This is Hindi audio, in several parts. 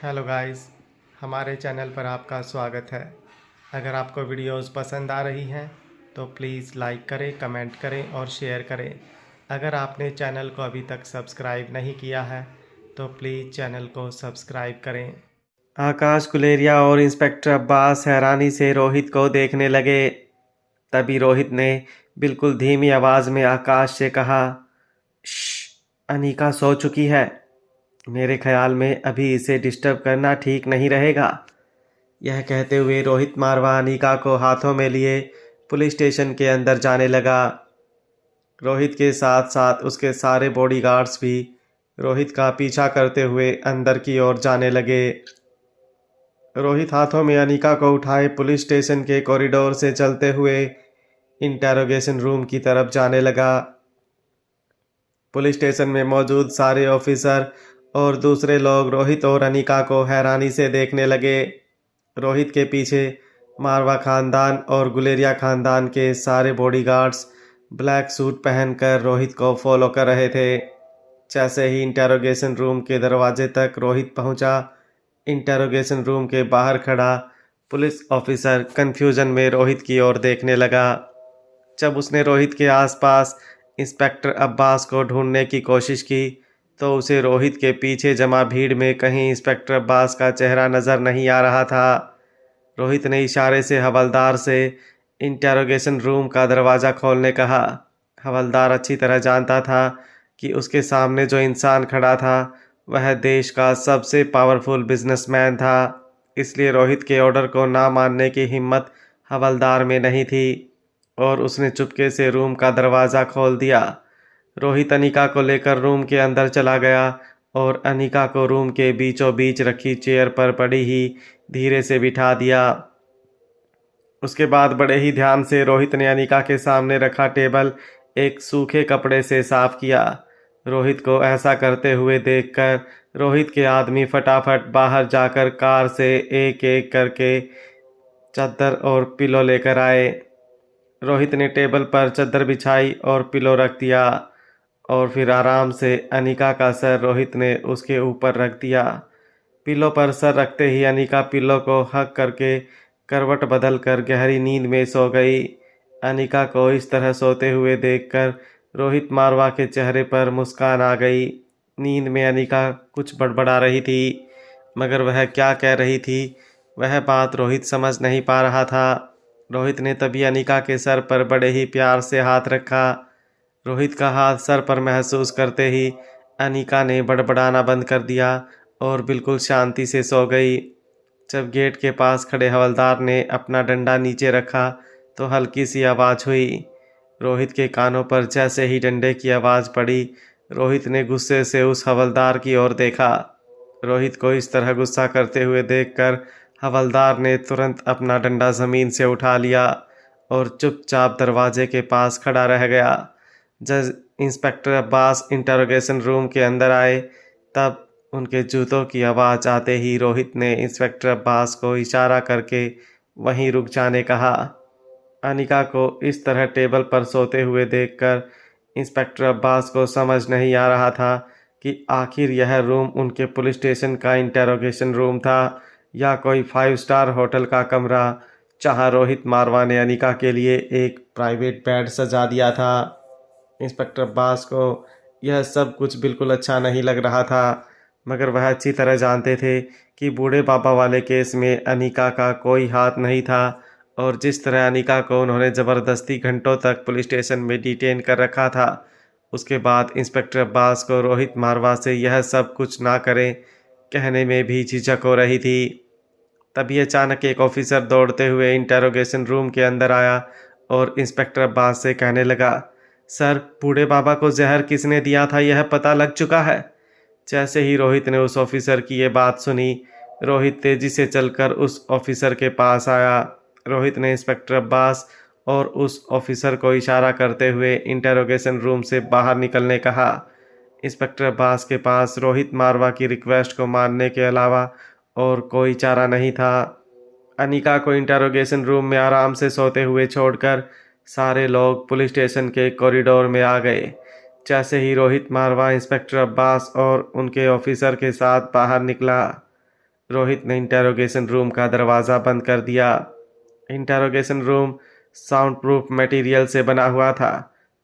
हेलो गाइस, हमारे चैनल पर आपका स्वागत है। अगर आपको वीडियोस पसंद आ रही हैं तो प्लीज़ लाइक करें, कमेंट करें और शेयर करें। अगर आपने चैनल को अभी तक सब्सक्राइब नहीं किया है तो प्लीज़ चैनल को सब्सक्राइब करें। आकाश गुलेरिया और इंस्पेक्टर अब्बास हैरानी से रोहित को देखने लगे। तभी रोहित ने बिल्कुल धीमी आवाज़ में आकाश से कहा, "श्श, अनीका सो चुकी है। मेरे ख्याल में अभी इसे डिस्टर्ब करना ठीक नहीं रहेगा।" यह कहते हुए रोहित मारवा अनीका को हाथों में लिए पुलिस स्टेशन के अंदर जाने लगा। रोहित के साथ साथ उसके सारे बॉडीगार्ड्स भी रोहित का पीछा करते हुए अंदर की ओर जाने लगे। रोहित हाथों में अनीका को उठाए पुलिस स्टेशन के कॉरिडोर से चलते हुए इंटेरोगेशन रूम की तरफ जाने लगा। पुलिस स्टेशन में मौजूद सारे ऑफिसर और दूसरे लोग रोहित और अनीका को हैरानी से देखने लगे। रोहित के पीछे मारवा खानदान और गुलेरिया खानदान के सारे बॉडीगार्ड्स ब्लैक सूट पहनकर रोहित को फॉलो कर रहे थे। जैसे ही इंटेरोगेशन रूम के दरवाजे तक रोहित पहुंचा, इंटेरोगेशन रूम के बाहर खड़ा पुलिस ऑफिसर कन्फ्यूजन में रोहित की ओर देखने लगा। जब उसने रोहित के आसपास इंस्पेक्टर अब्बास को ढूंढने की कोशिश की तो उसे रोहित के पीछे जमा भीड़ में कहीं इंस्पेक्टर अब्बास का चेहरा नज़र नहीं आ रहा था। रोहित ने इशारे से हवलदार से इंटेरोगेशन रूम का दरवाज़ा खोलने कहा। हवलदार अच्छी तरह जानता था कि उसके सामने जो इंसान खड़ा था वह देश का सबसे पावरफुल बिजनेसमैन था, इसलिए रोहित के ऑर्डर को ना मानने की हिम्मत हवलदार में नहीं थी और उसने चुपके से रूम का दरवाज़ा खोल दिया। रोहित अनीका को लेकर रूम के अंदर चला गया और अनीका को रूम के बीचों बीच रखी चेयर पर पड़ी ही धीरे से बिठा दिया। उसके बाद बड़े ही ध्यान से रोहित ने अनीका के सामने रखा टेबल एक सूखे कपड़े से साफ किया। रोहित को ऐसा करते हुए देखकर रोहित के आदमी फटाफट बाहर जाकर कार से एक एक करके चादर और पिलो लेकर आए। रोहित ने टेबल पर चादर बिछाई और पिलो रख दिया और फिर आराम से अनीका का सर रोहित ने उसके ऊपर रख दिया। पिलो पर सर रखते ही अनीका पिलो को हक करके करवट बदल कर गहरी नींद में सो गई। अनीका को इस तरह सोते हुए देखकर रोहित मारवा के चेहरे पर मुस्कान आ गई। नींद में अनीका कुछ बड़बड़ा रही थी, मगर वह क्या कह रही थी वह बात रोहित समझ नहीं पा रहा था। रोहित ने तभी अनीका के सर पर बड़े ही प्यार से हाथ रखा। रोहित का हाथ सर पर महसूस करते ही अनीका ने बड़बड़ाना बंद कर दिया और बिल्कुल शांति से सो गई। जब गेट के पास खड़े हवलदार ने अपना डंडा नीचे रखा तो हल्की सी आवाज़ हुई। रोहित के कानों पर जैसे ही डंडे की आवाज़ पड़ी, रोहित ने गुस्से से उस हवलदार की ओर देखा। रोहित को इस तरह गुस्सा करते हुए देखकर हवलदार ने तुरंत अपना डंडा ज़मीन से उठा लिया और चुपचाप दरवाजे के पास खड़ा रह गया। जब इंस्पेक्टर अब्बास इंटरोगेशन रूम के अंदर आए तब उनके जूतों की आवाज़ आते ही रोहित ने इंस्पेक्टर अब्बास को इशारा करके वहीं रुक जाने कहा। अनीका को इस तरह टेबल पर सोते हुए देखकर इंस्पेक्टर अब्बास को समझ नहीं आ रहा था कि आखिर यह रूम उनके पुलिस स्टेशन का इंटेरोगेशन रूम था या कोई 5 स्टार होटल का कमरा जहां रोहित मारवा ने अनीका के लिए एक प्राइवेट बेड सजा दिया था। इंस्पेक्टर अब्बास को यह सब कुछ बिल्कुल अच्छा नहीं लग रहा था, मगर वह अच्छी तरह जानते थे कि बूढ़े बाबा वाले केस में अनीका का कोई हाथ नहीं था और जिस तरह अनीका को उन्होंने ज़बरदस्ती घंटों तक पुलिस स्टेशन में डिटेन कर रखा था, उसके बाद इंस्पेक्टर अब्बास को रोहित मारवा से यह सब कुछ ना करें कहने में भी झिझक हो रही थी। तभी अचानक एक ऑफिसर दौड़ते हुए इंटेरोगेशन रूम के अंदर आया और इंस्पेक्टर अब्बास से कहने लगा, "सर, बूढ़े बाबा को जहर किसने दिया था यह पता लग चुका है?" जैसे ही रोहित ने उस ऑफिसर की ये बात सुनी, रोहित तेजी से चलकर उस ऑफिसर के पास आया। रोहित ने इंस्पेक्टर अब्बास और उस ऑफिसर को इशारा करते हुए इंटेरोगेशन रूम से बाहर निकलने कहा। इंस्पेक्टर अब्बास के पास रोहित मारवा की रिक्वेस्ट को मानने के अलावा और कोई चारा नहीं था। अनीका को इंटेरोगेशन रूम में आराम से सोते हुए छोड़कर सारे लोग पुलिस स्टेशन के कॉरिडोर में आ गए। जैसे ही रोहित मारवा इंस्पेक्टर अब्बास और उनके ऑफिसर के साथ बाहर निकला, रोहित ने इंटेरोगेशन रूम का दरवाज़ा बंद कर दिया। Interrogation room sound proof material से बना हुआ था।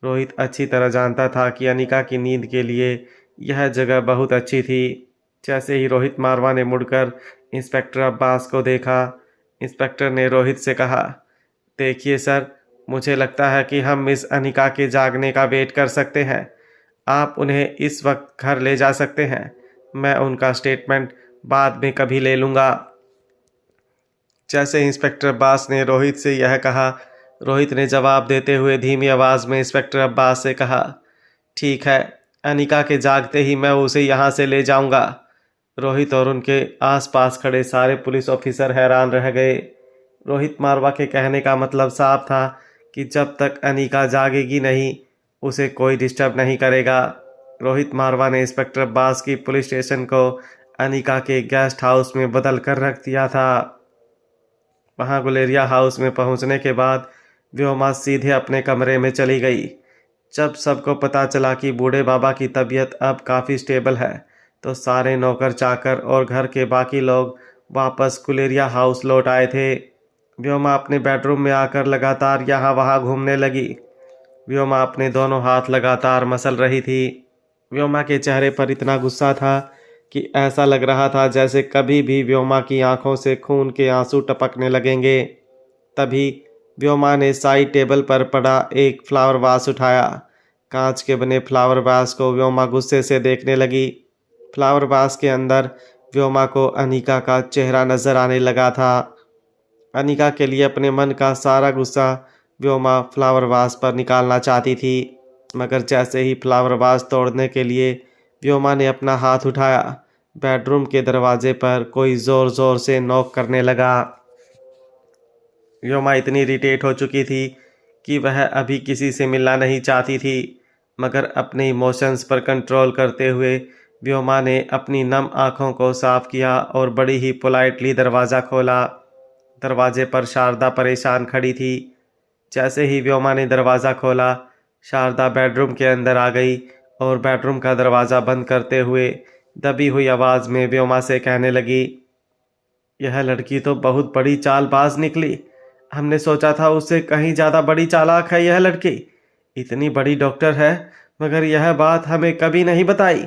रोहित अच्छी तरह जानता था कि अनिका की नींद के लिए यह जगह बहुत अच्छी थी। जैसे ही रोहित मारवा ने मुड़कर इंस्पेक्टर अब्बास को देखा, इंस्पेक्टर ने रोहित से कहा, देखिए सर, मुझे लगता है कि हम मिस अनिका के जागने का वेट कर सकते हैं। आप उन्हें इस वक्त घर ले जा सकते हैं। मैं उनका स्टेटमेंट बाद में कभी ले लूँगा। जैसे इंस्पेक्टर अब्बास ने रोहित से यह कहा, रोहित ने जवाब देते हुए धीमी आवाज़ में इंस्पेक्टर अब्बास से कहा, ठीक है, अनिका के जागते ही मैं उसे यहाँ से ले जाऊँगा। रोहित और उनके आसपास खड़े सारे पुलिस ऑफिसर हैरान रह गए। रोहित मारवा के कहने का मतलब साफ था कि जब तक अनिका जागेगी नहीं, उसे कोई डिस्टर्ब नहीं करेगा। रोहित मारवा ने इंस्पेक्टर अब्बास की पुलिस स्टेशन को अनिका के गेस्ट हाउस में बदल कर रख दिया था। वहाँ गुलेरिया हाउस में पहुँचने के बाद व्योमा सीधे अपने कमरे में चली गई। जब सबको पता चला कि बूढ़े बाबा की तबीयत अब काफ़ी स्टेबल है, तो सारे नौकर चाकर और घर के बाकी लोग वापस गुलेरिया हाउस लौट आए थे। व्योमा अपने बेडरूम में आकर लगातार यहाँ वहाँ घूमने लगी। व्योमा अपने दोनों हाथ लगातार मसल रही थी। व्योमा के चेहरे पर इतना गुस्सा था कि ऐसा लग रहा था जैसे कभी भी व्योमा की आंखों से खून के आंसू टपकने लगेंगे। तभी व्योमा ने साइड टेबल पर पड़ा एक फ्लावर वास उठाया। कांच के बने फ्लावर वास को व्योमा गुस्से से देखने लगी। फ्लावर वास के अंदर व्योमा को अनिका का चेहरा नजर आने लगा था। अनिका के लिए अपने मन का सारा गुस्सा व्योमा फ्लावर वास पर निकालना चाहती थी, मगर जैसे ही फ्लावर वास तोड़ने के लिए व्योमा ने अपना हाथ उठाया, बेडरूम के दरवाजे पर कोई ज़ोर ज़ोर से नॉक करने लगा। व्योमा इतनी इरिटेट हो चुकी थी कि वह अभी किसी से मिलना नहीं चाहती थी, मगर अपने इमोशंस पर कंट्रोल करते हुए व्योमा ने अपनी नम आँखों को साफ किया और बड़ी ही पोलाइटली दरवाज़ा खोला। दरवाजे पर शारदा परेशान खड़ी थी। जैसे ही व्योमा ने दरवाज़ा खोला, शारदा बेडरूम के अंदर आ गई और बेडरूम का दरवाज़ा बंद करते हुए दबी हुई आवाज़ में व्योमा से कहने लगी, यह लड़की तो बहुत बड़ी चालबाज निकली। हमने सोचा था उससे कहीं ज़्यादा बड़ी चालाक है यह लड़की। इतनी बड़ी डॉक्टर है, मगर यह बात हमें कभी नहीं बताई।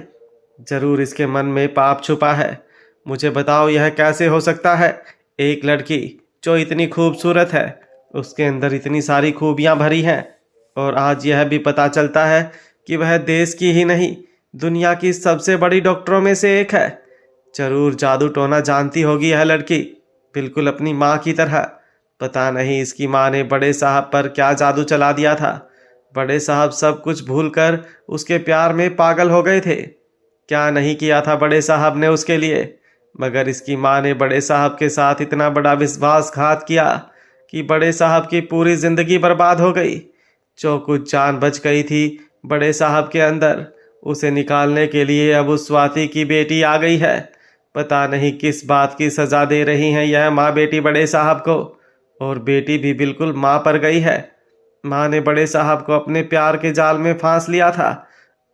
ज़रूर इसके मन में पाप छुपा है। मुझे बताओ, यह कैसे हो सकता है? एक लड़की जो इतनी खूबसूरत है, उसके अंदर इतनी सारी खूबियाँ भरी हैं, और आज यह भी पता चलता है कि वह देश की ही नहीं, दुनिया की सबसे बड़ी डॉक्टरों में से एक है। जरूर जादू टोना जानती होगी यह लड़की, बिल्कुल अपनी माँ की तरह। पता नहीं इसकी माँ ने बड़े साहब पर क्या जादू चला दिया था। बड़े साहब सब कुछ भूलकर उसके प्यार में पागल हो गए थे। क्या नहीं किया था बड़े साहब ने उसके लिए, मगर इसकी माँ ने बड़े साहब के साथ इतना बड़ा विश्वासघात किया कि बड़े साहब की पूरी ज़िंदगी बर्बाद हो गई। जो कुछ जान बच गई थी बड़े साहब के अंदर, उसे निकालने के लिए अब उस स्वाति की बेटी आ गई है। पता नहीं किस बात की सज़ा दे रही हैं यह माँ बेटी बड़े साहब को, और बेटी भी बिल्कुल माँ पर गई है। माँ ने बड़े साहब को अपने प्यार के जाल में फांस लिया था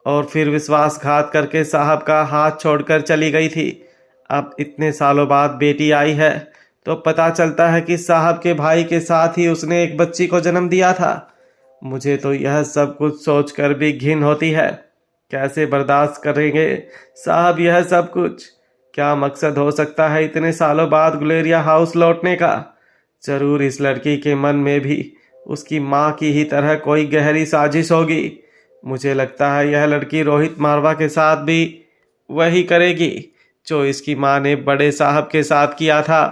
और फिर विश्वासघात करके साहब का हाथ छोड़कर चली गई थी। अब इतने सालों बाद बेटी आई है तो पता चलता है कि साहब के भाई के साथ ही उसने एक बच्ची को जन्म दिया था। मुझे तो यह सब कुछ सोचकर भी घिन होती है। कैसे बर्दाश्त करेंगे साहब यह सब कुछ? क्या मकसद हो सकता है इतने सालों बाद गुलेरिया हाउस लौटने का? जरूर इस लड़की के मन में भी उसकी माँ की ही तरह कोई गहरी साजिश होगी। मुझे लगता है यह लड़की रोहित मारवा के साथ भी वही करेगी जो इसकी माँ ने बड़े साहब के साथ किया था।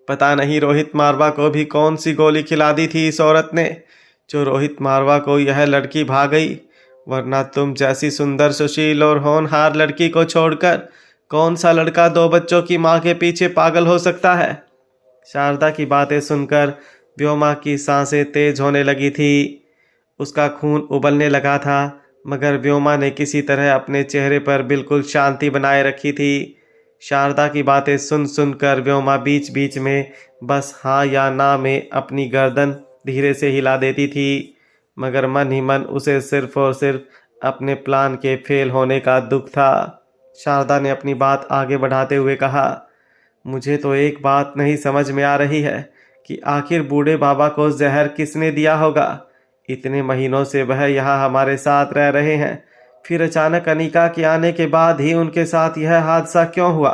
पता नहीं रोहित मारवा को भी कौन सी गोली खिला दी थी इस औरत ने, जो रोहित मारवा को यह लड़की भाग गई। वरना तुम जैसी सुंदर, सुशील और होनहार लड़की को छोड़कर कौन सा लड़का 2 बच्चों की माँ के पीछे पागल हो सकता है? शारदा की बातें सुनकर व्योमा की सांसें तेज होने लगी थी। उसका खून उबलने लगा था, मगर व्योमा ने किसी तरह अपने चेहरे पर बिल्कुल शांति बनाए रखी थी। शारदा की बातें सुन सुनकर व्योमा बीच बीच में बस हाँ या ना में अपनी गर्दन धीरे से हिला देती थी, मगर मन ही मन उसे सिर्फ और सिर्फ अपने प्लान के फेल होने का दुख था। शारदा ने अपनी बात आगे बढ़ाते हुए कहा, मुझे तो एक बात नहीं समझ में आ रही है कि आखिर बूढ़े बाबा को जहर किसने दिया होगा। इतने महीनों से वह यहाँ हमारे साथ रह रहे हैं, फिर अचानक अनीका के आने के बाद ही उनके साथ यह हादसा क्यों हुआ।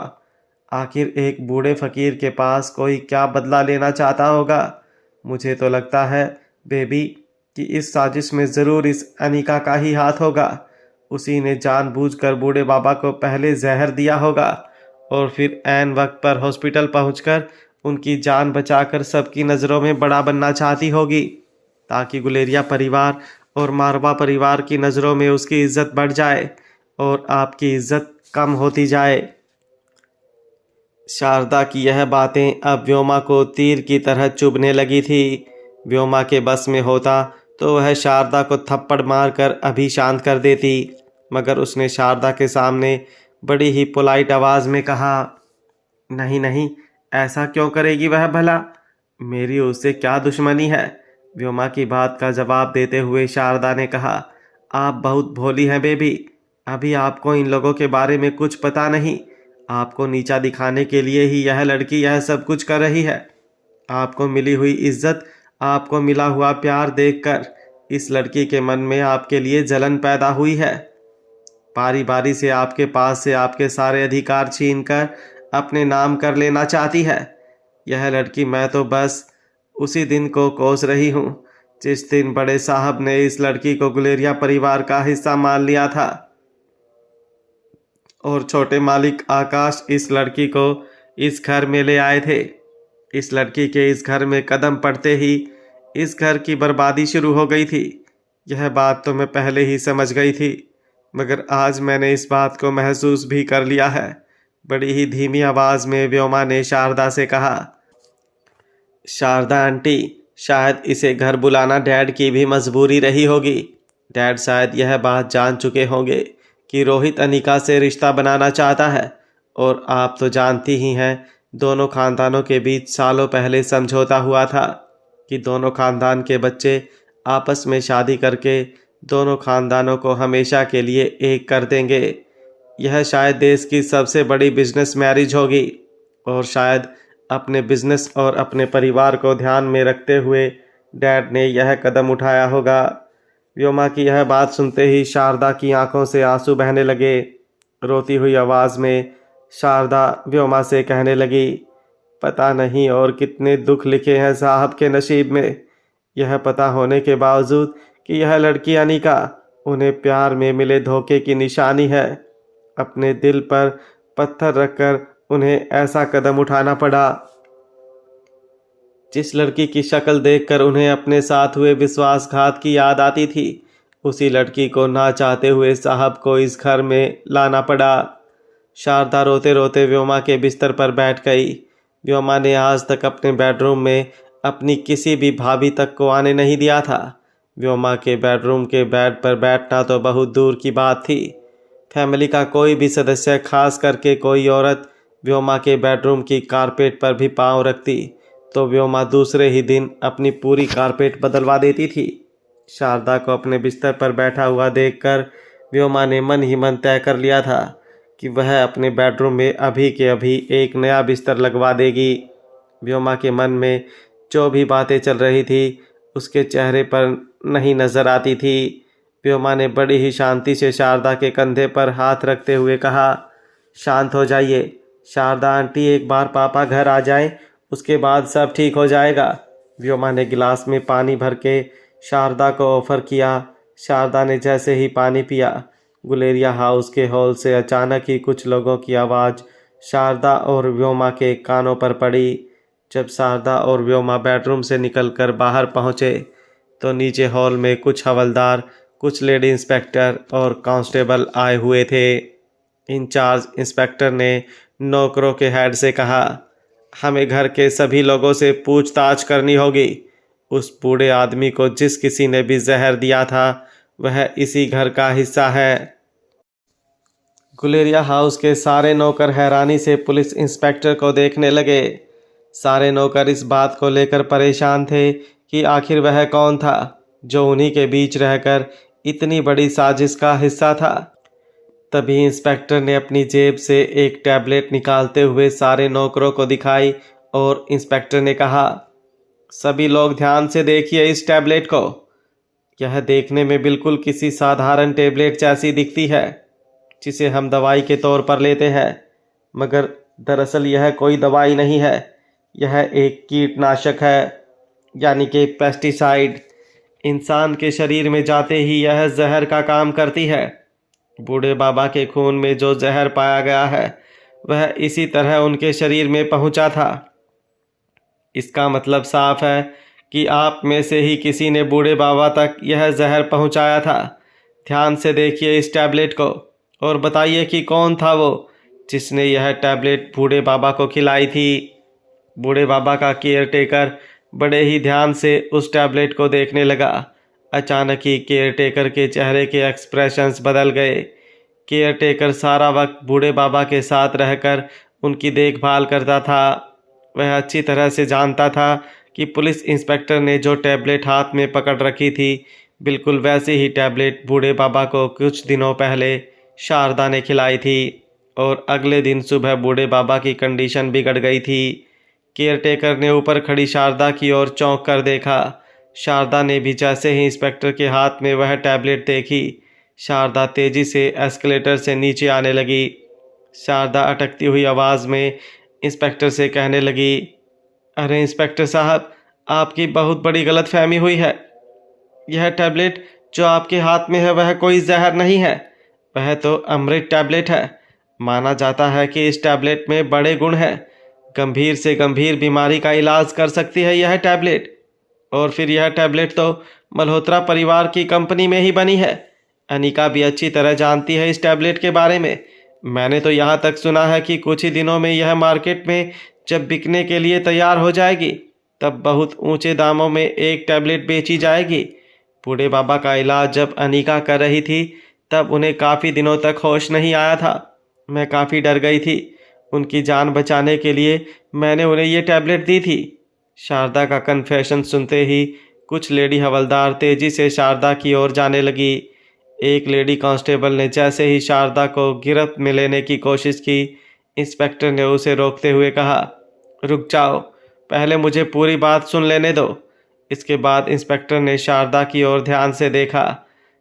आखिर एक बूढ़े फकीर के पास कोई क्या बदला लेना चाहता होगा। मुझे तो लगता है बेबी कि इस साजिश में ज़रूर इस अनीका का ही हाथ होगा। उसी ने जानबूझकर बूढ़े बाबा को पहले जहर दिया होगा और फिर ऐन वक्त पर हॉस्पिटल पहुंचकर उनकी जान बचाकर सबकी नज़रों में बड़ा बनना चाहती होगी, ताकि गुलेरिया परिवार और मारवा परिवार की नज़रों में उसकी इज्जत बढ़ जाए और आपकी इज्जत कम होती जाए। शारदा की यह बातें अब व्योमा को तीर की तरह चुभने लगी थी। व्योमा के बस में होता तो वह शारदा को थप्पड़ मारकर अभी शांत कर देती, मगर उसने शारदा के सामने बड़ी ही पोलाइट आवाज़ में कहा, नहीं नहीं, ऐसा क्यों करेगी वह भला, मेरी उससे क्या दुश्मनी है। व्योमा की बात का जवाब देते हुए शारदा ने कहा, आप बहुत भोली हैं बेबी, अभी आपको इन लोगों के बारे में कुछ पता नहीं। आपको नीचा दिखाने के लिए ही यह लड़की यह सब कुछ कर रही है। आपको मिली हुई इज्जत, आपको मिला हुआ प्यार देखकर इस लड़की के मन में आपके लिए जलन पैदा हुई है। बारी बारी से आपके पास से आपके सारे अधिकार छीनकर अपने नाम कर लेना चाहती है। यह लड़की मैं तो बस उसी दिन को कोस रही हूँ जिस दिन बड़े साहब ने इस लड़की को गुलेरिया परिवार का हिस्सा मान लिया था और छोटे मालिक आकाश इस लड़की को इस घर में ले आए थे। इस लड़की के इस घर में कदम पड़ते ही इस घर की बर्बादी शुरू हो गई थी। यह बात तो मैं पहले ही समझ गई थी, मगर आज मैंने इस बात को महसूस भी कर लिया है। बड़ी ही धीमी आवाज़ में व्योमा ने शारदा से कहा, शारदा आंटी, शायद इसे घर बुलाना डैड की भी मजबूरी रही होगी। डैड शायद यह बात जान चुके होंगे कि रोहित अनीका से रिश्ता बनाना चाहता है, और आप तो जानती ही हैं दोनों खानदानों के बीच सालों पहले समझौता हुआ था कि दोनों खानदान के बच्चे आपस में शादी करके दोनों खानदानों को हमेशा के लिए एक कर देंगे। यह शायद देश की सबसे बड़ी बिजनेस मैरिज होगी, और शायद अपने बिजनेस और अपने परिवार को ध्यान में रखते हुए डैड ने यह कदम उठाया होगा। व्योमा की यह बात सुनते ही शारदा की आंखों से आंसू बहने लगे। रोती हुई आवाज़ में शारदा व्योमा से कहने लगी, पता नहीं और कितने दुख लिखे हैं साहब के नसीब में, यह पता होने के बावजूद कि यह लड़की अनीका उन्हें प्यार में मिले धोखे की निशानी है। अपने दिल पर पत्थर रखकर उन्हें ऐसा कदम उठाना पड़ा। जिस लड़की की शक्ल देखकर उन्हें अपने साथ हुए विश्वासघात की याद आती थी, उसी लड़की को ना चाहते हुए साहब को इस घर में लाना पड़ा। शारदा रोते रोते व्योमा के बिस्तर पर बैठ गई। व्योमा ने आज तक अपने बेडरूम में अपनी किसी भी भाभी तक को आने नहीं दिया था। व्योमा के बेडरूम के बेड पर बैठना तो बहुत दूर की बात थी। फैमिली का कोई भी सदस्य, खास करके कोई औरत, व्योमा के बेडरूम की कारपेट पर भी पाँव रखती तो व्योमा दूसरे ही दिन अपनी पूरी कारपेट बदलवा देती थी। शारदा को अपने बिस्तर पर बैठा हुआ देखकर व्योमा ने मन ही मन तय कर लिया था कि वह अपने बेडरूम में अभी के अभी एक नया बिस्तर लगवा देगी। व्योमा के मन में जो भी बातें चल रही थी उसके चेहरे पर नहीं नज़र आती थी। व्योमा ने बड़ी ही शांति से शारदा के कंधे पर हाथ रखते हुए कहा, शांत हो जाइए शारदा आंटी, एक बार पापा घर आ जाएं, उसके बाद सब ठीक हो जाएगा। व्योमा ने गिलास में पानी भर के शारदा को ऑफ़र किया। शारदा ने जैसे ही पानी पिया, गुलेरिया हाउस के हॉल से अचानक ही कुछ लोगों की आवाज़ शारदा और व्योमा के कानों पर पड़ी। जब शारदा और व्योमा बेडरूम से निकलकर बाहर पहुँचे तो नीचे हॉल में कुछ हवलदार, कुछ लेडी इंस्पेक्टर और कांस्टेबल आए हुए थे। इंचार्ज इंस्पेक्टर ने नौकरों के हेड से कहा, हमें घर के सभी लोगों से पूछताछ करनी होगी। उस बूढ़े आदमी को जिस किसी ने भी जहर दिया था वह इसी घर का हिस्सा है। गुलेरिया हाउस के सारे नौकर हैरानी से पुलिस इंस्पेक्टर को देखने लगे। सारे नौकर इस बात को लेकर परेशान थे कि आखिर वह कौन था जो उन्हीं के बीच रहकर इतनी बड़ी साजिश का हिस्सा था। तभी इंस्पेक्टर ने अपनी जेब से एक टैबलेट निकालते हुए सारे नौकरों को दिखाई और इंस्पेक्टर ने कहा, सभी लोग ध्यान से देखिए इस टैबलेट को। यह देखने में बिल्कुल किसी साधारण टैबलेट जैसी दिखती है जिसे हम दवाई के तौर पर लेते हैं, मगर दरअसल यह कोई दवाई नहीं है। यह एक कीटनाशक है, यानी कि पेस्टिसाइड। इंसान के शरीर में जाते ही यह जहर का काम करती है। बूढ़े बाबा के खून में जो जहर पाया गया है वह इसी तरह उनके शरीर में पहुंचा था। इसका मतलब साफ है कि आप में से ही किसी ने बूढ़े बाबा तक यह जहर पहुंचाया था। ध्यान से देखिए इस टैबलेट को और बताइए कि कौन था वो जिसने यह टैबलेट बूढ़े बाबा को खिलाई थी। बूढ़े बाबा का केयर टेकर बड़े ही ध्यान से उस टैबलेट को देखने लगा। अचानक ही केयर टेकर के चेहरे के एक्सप्रेशंस बदल गए। केयर टेकर सारा वक्त बूढ़े बाबा के साथ रहकर उनकी देखभाल करता था। वह अच्छी तरह से जानता था कि पुलिस इंस्पेक्टर ने जो टैबलेट हाथ में पकड़ रखी थी, बिल्कुल वैसी ही टैबलेट बूढ़े बाबा को कुछ दिनों पहले शारदा ने खिलाई थी और अगले दिन सुबह बूढ़े बाबा की कंडीशन बिगड़ गई थी। केयरटेकर ने ऊपर खड़ी शारदा की ओर चौंक कर देखा। शारदा ने भी जैसे ही इंस्पेक्टर के हाथ में वह टैबलेट देखी, शारदा तेजी से एस्केलेटर से नीचे आने लगी। शारदा अटकती हुई आवाज़ में इंस्पेक्टर से कहने लगी, अरे इंस्पेक्टर साहब, आपकी बहुत बड़ी गलतफहमी हुई है। यह टैबलेट जो आपके हाथ में है वह कोई जहर नहीं है, वह तो अमृत टैबलेट है। माना जाता है कि इस टैबलेट में बड़े गुण हैं। गंभीर से गंभीर बीमारी का इलाज कर सकती है यह टैबलेट। और फिर यह टैबलेट तो मल्होत्रा परिवार की कंपनी में ही बनी है। अनिका भी अच्छी तरह जानती है इस टैबलेट के बारे में। मैंने तो यहाँ तक सुना है कि कुछ ही दिनों में यह मार्केट में जब बिकने के लिए तैयार हो जाएगी तब बहुत ऊंचे दामों में एक टैबलेट बेची जाएगी। बूढ़े बाबा का इलाज जब अनिका कर रही थी तब उन्हें काफ़ी दिनों तक होश नहीं आया था। मैं काफ़ी डर गई थी। उनकी जान बचाने के लिए मैंने उन्हें ये टैबलेट दी थी। शारदा का कन्फेशन सुनते ही कुछ लेडी हवलदार तेजी से शारदा की ओर जाने लगी। एक लेडी कांस्टेबल ने जैसे ही शारदा को गिरफ्त में लेने की कोशिश की, इंस्पेक्टर ने उसे रोकते हुए कहा, रुक जाओ, पहले मुझे पूरी बात सुन लेने दो। इसके बाद इंस्पेक्टर ने शारदा की ओर ध्यान से देखा।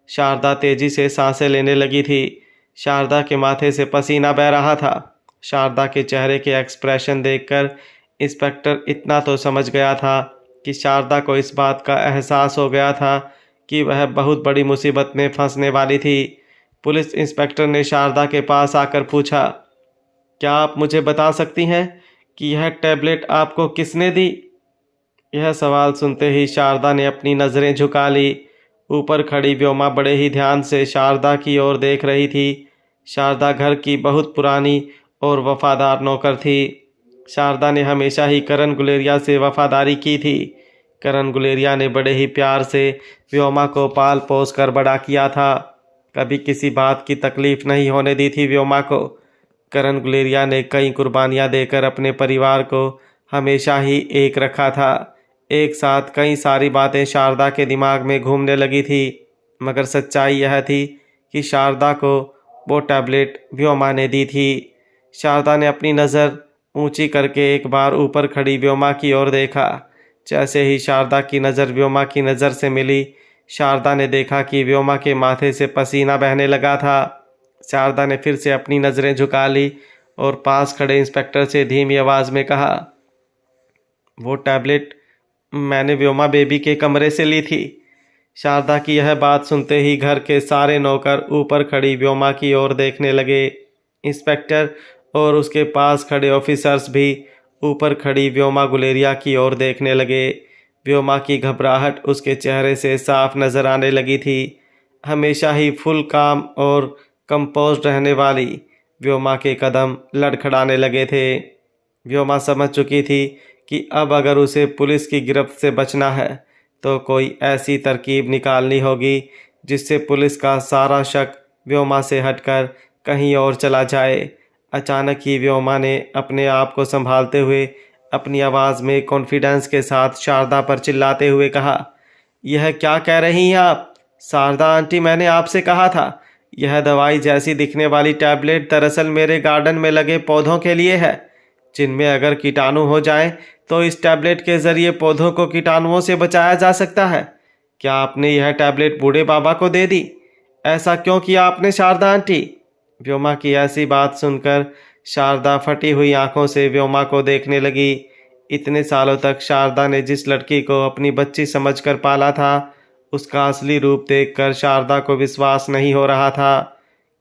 शारदा तेजी से सांसें लेने लगी थी। शारदा के माथे से पसीना बह रहा था। शारदा के चेहरे के एक्सप्रेशन देखकर इंस्पेक्टर इतना तो समझ गया था कि शारदा को इस बात का एहसास हो गया था कि वह बहुत बड़ी मुसीबत में फंसने वाली थी। पुलिस इंस्पेक्टर ने शारदा के पास आकर पूछा, क्या आप मुझे बता सकती हैं कि यह टैबलेट आपको किसने दी? यह सवाल सुनते ही शारदा ने अपनी नज़रें झुका ली। ऊपर खड़ी व्योमा बड़े ही ध्यान से शारदा की ओर देख रही थी। शारदा घर की बहुत पुरानी और वफादार नौकर थी। शारदा ने हमेशा ही करण गुलेरिया से वफादारी की थी। करण गुलेरिया ने बड़े ही प्यार से व्योमा को पाल पोस कर बड़ा किया था। कभी किसी बात की तकलीफ नहीं होने दी थी व्योमा को। करण गुलेरिया ने कई कुर्बानियां देकर अपने परिवार को हमेशा ही एक रखा था। एक साथ कई सारी बातें शारदा के दिमाग में घूमने लगी थी, मगर सच्चाई यह थी कि शारदा को वो टैबलेट व्योमा ने दी थी। शारदा ने अपनी नज़र ऊंची करके एक बार ऊपर खड़ी व्योमा की ओर देखा। जैसे ही शारदा की नज़र व्योमा की नज़र से मिली, शारदा ने देखा कि व्योमा के माथे से पसीना बहने लगा था। शारदा ने फिर से अपनी नज़रें झुका ली और पास खड़े इंस्पेक्टर से धीमी आवाज़ में कहा, वो टैबलेट मैंने व्योमा बेबी के कमरे से ली थी। शारदा की यह बात सुनते ही घर के सारे नौकर ऊपर खड़ी व्योमा की ओर देखने लगे। इंस्पेक्टर और उसके पास खड़े ऑफिसर्स भी ऊपर खड़ी व्योमा गुलेरिया की ओर देखने लगे। व्योमा की घबराहट उसके चेहरे से साफ नज़र आने लगी थी। हमेशा ही फुल काम और कंपोज्ड रहने वाली व्योमा के कदम लड़खड़ाने लगे थे। व्योमा समझ चुकी थी कि अब अगर उसे पुलिस की गिरफ्त से बचना है तो कोई ऐसी तरकीब निकालनी होगी जिससे पुलिस का सारा शक व्योमा से हटकर कहीं और चला जाए। अचानक ही व्योमा ने अपने आप को संभालते हुए अपनी आवाज़ में कॉन्फिडेंस के साथ शारदा पर चिल्लाते हुए कहा, यह क्या कह रही हैं आप? शारदा आंटी, मैंने आपसे कहा था यह दवाई जैसी दिखने वाली टैबलेट दरअसल मेरे गार्डन में लगे पौधों के लिए है, जिनमें अगर कीटाणु हो जाए तो इस टैबलेट के जरिए पौधों को कीटाणुओं से बचाया जा सकता है। क्या आपने यह टैबलेट बूढ़े बाबा को दे दी? ऐसा क्यों किया आपने शारदा आंटी? व्योमा की ऐसी बात सुनकर शारदा फटी हुई आंखों से व्योमा को देखने लगी। इतने सालों तक शारदा ने जिस लड़की को अपनी बच्ची समझकर पाला था, उसका असली रूप देखकर शारदा को विश्वास नहीं हो रहा था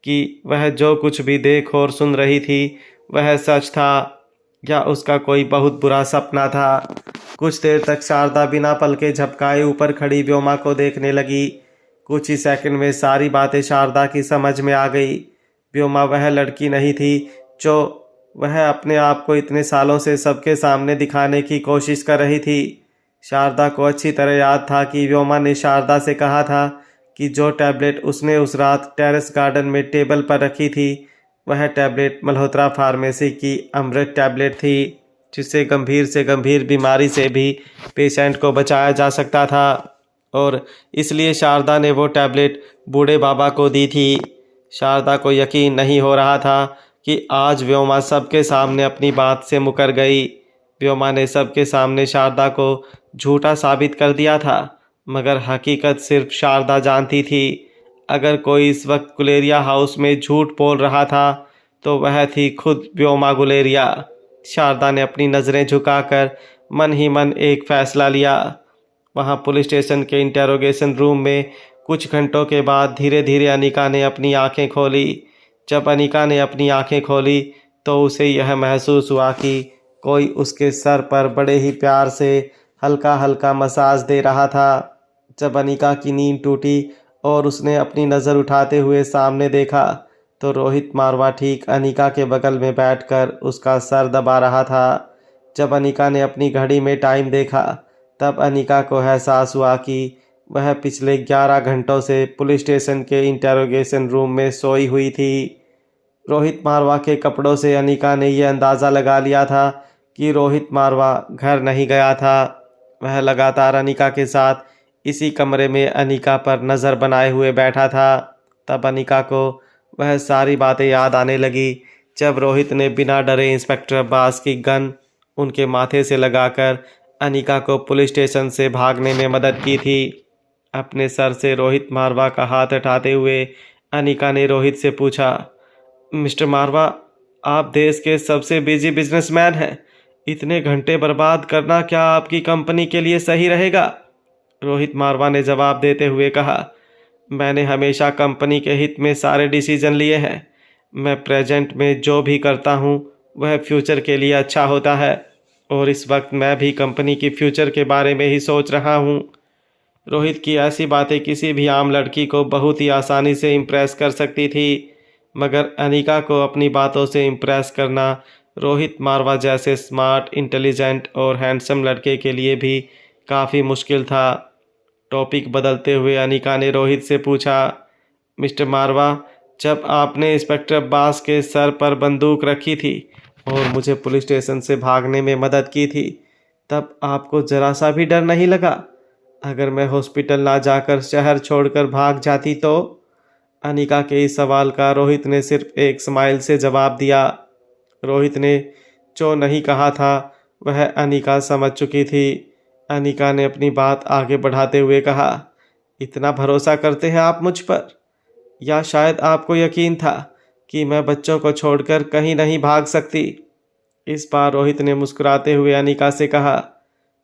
कि वह जो कुछ भी देख और सुन रही थी वह सच था या उसका कोई बहुत बुरा सपना था। कुछ देर तक शारदा बिना पलके झपकाए ऊपर खड़ी व्योमा को देखने लगी। कुछ ही सेकंड में सारी बातें शारदा की समझ में आ गई। व्योमा वह लड़की नहीं थी जो वह अपने आप को इतने सालों से सबके सामने दिखाने की कोशिश कर रही थी। शारदा को अच्छी तरह याद था कि व्योमा ने शारदा से कहा था कि जो टैबलेट उसने उस रात टेरेस गार्डन में टेबल पर रखी थी वह टैबलेट मल्होत्रा फार्मेसी की अमृत टैबलेट थी, जिससे गंभीर से गंभीर बीमारी से भी पेशेंट को बचाया जा सकता था। और इसलिए शारदा ने वो टैबलेट बूढ़े बाबा को दी थी। शारदा को यकीन नहीं हो रहा था कि आज व्योमा सबके सामने अपनी बात से मुकर गई। व्योमा ने सबके सामने शारदा को झूठा साबित कर दिया था, मगर हकीकत सिर्फ शारदा जानती थी। अगर कोई इस वक्त गुलेरिया हाउस में झूठ बोल रहा था तो वह थी खुद व्योमा गुलेरिया। शारदा ने अपनी नज़रें झुकाकर मन ही मन एक फैसला लिया। वहाँ पुलिस स्टेशन के इंटेरोगेशन रूम में कुछ घंटों के बाद धीरे धीरे अनिका ने अपनी आंखें खोली। जब अनिका ने अपनी आंखें खोली तो उसे यह महसूस हुआ कि कोई उसके सर पर बड़े ही प्यार से हल्का हल्का मसाज दे रहा था। जब अनिका की नींद टूटी और उसने अपनी नज़र उठाते हुए सामने देखा तो रोहित मारवा ठीक अनिका के बगल में बैठकर उसका सर दबा रहा था। जब अनिका ने अपनी घड़ी में टाइम देखा तब अनिका को एहसास हुआ कि वह पिछले 11 घंटों से पुलिस स्टेशन के इंटेरोगेशन रूम में सोई हुई थी। रोहित मारवा के कपड़ों से अनिका ने यह अंदाज़ा लगा लिया था कि रोहित मारवा घर नहीं गया था। वह लगातार अनिका के साथ इसी कमरे में अनिका पर नज़र बनाए हुए बैठा था। तब अनिका को वह सारी बातें याद आने लगी जब रोहित ने बिना डरे इंस्पेक्टर अब्बास की गन उनके माथे से लगाकर अनिका को पुलिस स्टेशन से भागने में मदद की थी। अपने सर से रोहित मारवा का हाथ हटाते हुए अनिका ने रोहित से पूछा, मिस्टर मारवा, आप देश के सबसे बिजी बिजनेसमैन हैं। इतने घंटे बर्बाद करना क्या आपकी कंपनी के लिए सही रहेगा? रोहित मारवा ने जवाब देते हुए कहा, मैंने हमेशा कंपनी के हित में सारे डिसीजन लिए हैं। मैं प्रेजेंट में जो भी करता हूँ वह फ्यूचर के लिए अच्छा होता है और इस वक्त मैं भी कंपनी की फ्यूचर के बारे में ही सोच रहा हूँ। रोहित की ऐसी बातें किसी भी आम लड़की को बहुत ही आसानी से इम्प्रेस कर सकती थी, मगर अनिका को अपनी बातों से इम्प्रेस करना रोहित मारवा जैसे स्मार्ट, इंटेलिजेंट और हैंडसम लड़के के लिए भी काफ़ी मुश्किल था। टॉपिक बदलते हुए अनिका ने रोहित से पूछा, मिस्टर मारवा, जब आपने इंस्पेक्टर अब्बास के सर पर बंदूक रखी थी और मुझे पुलिस स्टेशन से भागने में मदद की थी, तब आपको ज़रा सा भी डर नहीं लगा? अगर मैं हॉस्पिटल ना जाकर शहर छोड़कर भाग जाती तो? अनिका के इस सवाल का रोहित ने सिर्फ एक स्माइल से जवाब दिया। रोहित ने जो नहीं कहा था वह अनिका समझ चुकी थी। अनिका ने अपनी बात आगे बढ़ाते हुए कहा, इतना भरोसा करते हैं आप मुझ पर? या शायद आपको यकीन था कि मैं बच्चों को छोड़कर कहीं नहीं भाग सकती? इस बार रोहित ने मुस्कुराते हुए अनिका से कहा,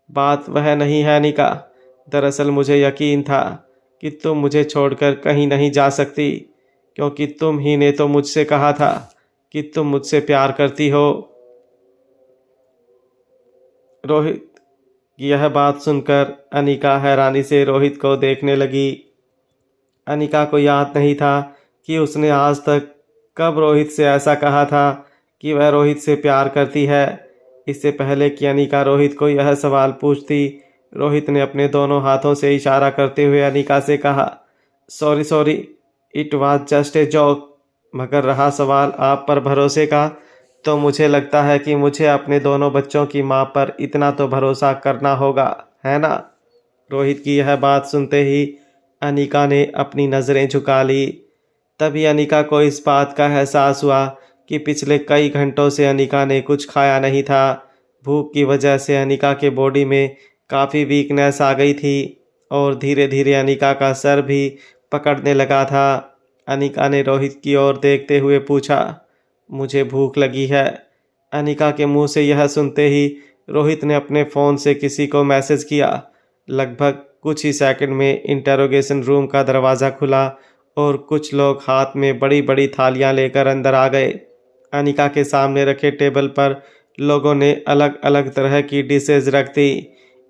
बात वह नहीं है अनिका, दरअसल मुझे यकीन था कि तुम मुझे छोड़कर कहीं नहीं जा सकती, क्योंकि तुम ही ने तो मुझसे कहा था कि तुम मुझसे प्यार करती हो। रोहित की यह बात सुनकर अनिका हैरानी से रोहित को देखने लगी। अनिका को याद नहीं था कि उसने आज तक कब रोहित से ऐसा कहा था कि वह रोहित से प्यार करती है। इससे पहले कि अनिका रोहित को यह सवाल पूछती, रोहित ने अपने दोनों हाथों से इशारा करते हुए अनिका से कहा, sorry, it was just a joke. मगर रहा सवाल आप पर भरोसे का, तो मुझे लगता है कि मुझे अपने दोनों बच्चों की माँ पर इतना तो भरोसा करना होगा, है ना? रोहित की यह बात सुनते ही अनिका ने अपनी नज़रें झुका ली। तभी अनिका को इस बात का एहसास हुआ कि पिछले कई घंटों से अनिका ने कुछ खाया नहीं था। भूख की वजह से अनिका के बॉडी में काफ़ी वीकनेस आ गई थी और धीरे धीरे अनिका का सर भी पकड़ने लगा था। अनिका ने रोहित की ओर देखते हुए पूछा, मुझे भूख लगी है। अनिका के मुंह से यह सुनते ही रोहित ने अपने फ़ोन से किसी को मैसेज किया। लगभग कुछ ही सेकंड में इंटरोगेशन रूम का दरवाज़ा खुला और कुछ लोग हाथ में बड़ी बड़ी थालियां लेकर अंदर आ गए। अनिका के सामने रखे टेबल पर लोगों ने अलग अलग तरह की डिशेज रख दी।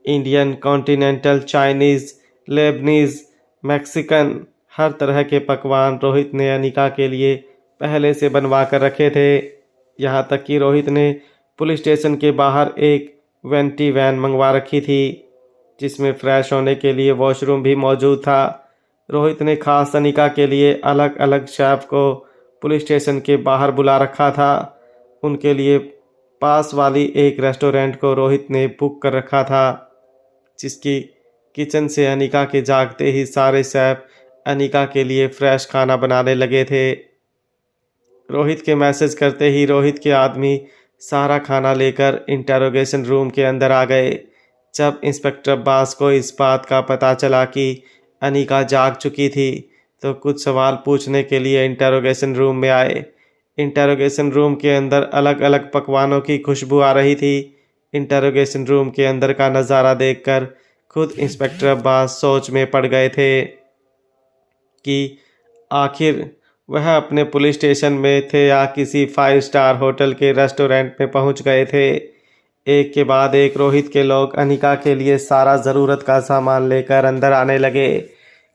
Indian, continental, Chinese, Lebanese, Mexican, हर तरह के पकवान रोहित ने अनिका के लिए पहले से बनवा कर रखे थे। यहाँ तक कि रोहित ने पुलिस स्टेशन के बाहर एक वेंटी वैन मंगवा रखी थी जिसमें फ्रेश होने के लिए वॉशरूम भी मौजूद था। रोहित ने खास अनिका के लिए अलग अलग शेफ को पुलिस स्टेशन के बाहर बुला रखा था। उनके लिए पास वाली एक रेस्टोरेंट को रोहित ने बुक कर रखा था जिसकी किचन से अनिका के जागते ही सारे शेफ अनिका के लिए फ्रेश खाना बनाने लगे थे। रोहित के मैसेज करते ही रोहित के आदमी सारा खाना लेकर इंटरोगेशन रूम के अंदर आ गए। जब इंस्पेक्टर अब्बास को इस बात का पता चला कि अनिका जाग चुकी थी तो कुछ सवाल पूछने के लिए इंटरोगेशन रूम में आए। इंटरोगेशन रूम के अंदर अलग अलग पकवानों की खुशबू आ रही थी। इंटरोगेशन रूम के अंदर का नज़ारा देखकर खुद इंस्पेक्टर अब्बास सोच में पड़ गए थे कि आखिर वह अपने पुलिस स्टेशन में थे या किसी 5 स्टार होटल के रेस्टोरेंट में पहुंच गए थे। एक के बाद एक रोहित के लोग अनिका के लिए सारा ज़रूरत का सामान लेकर अंदर आने लगे।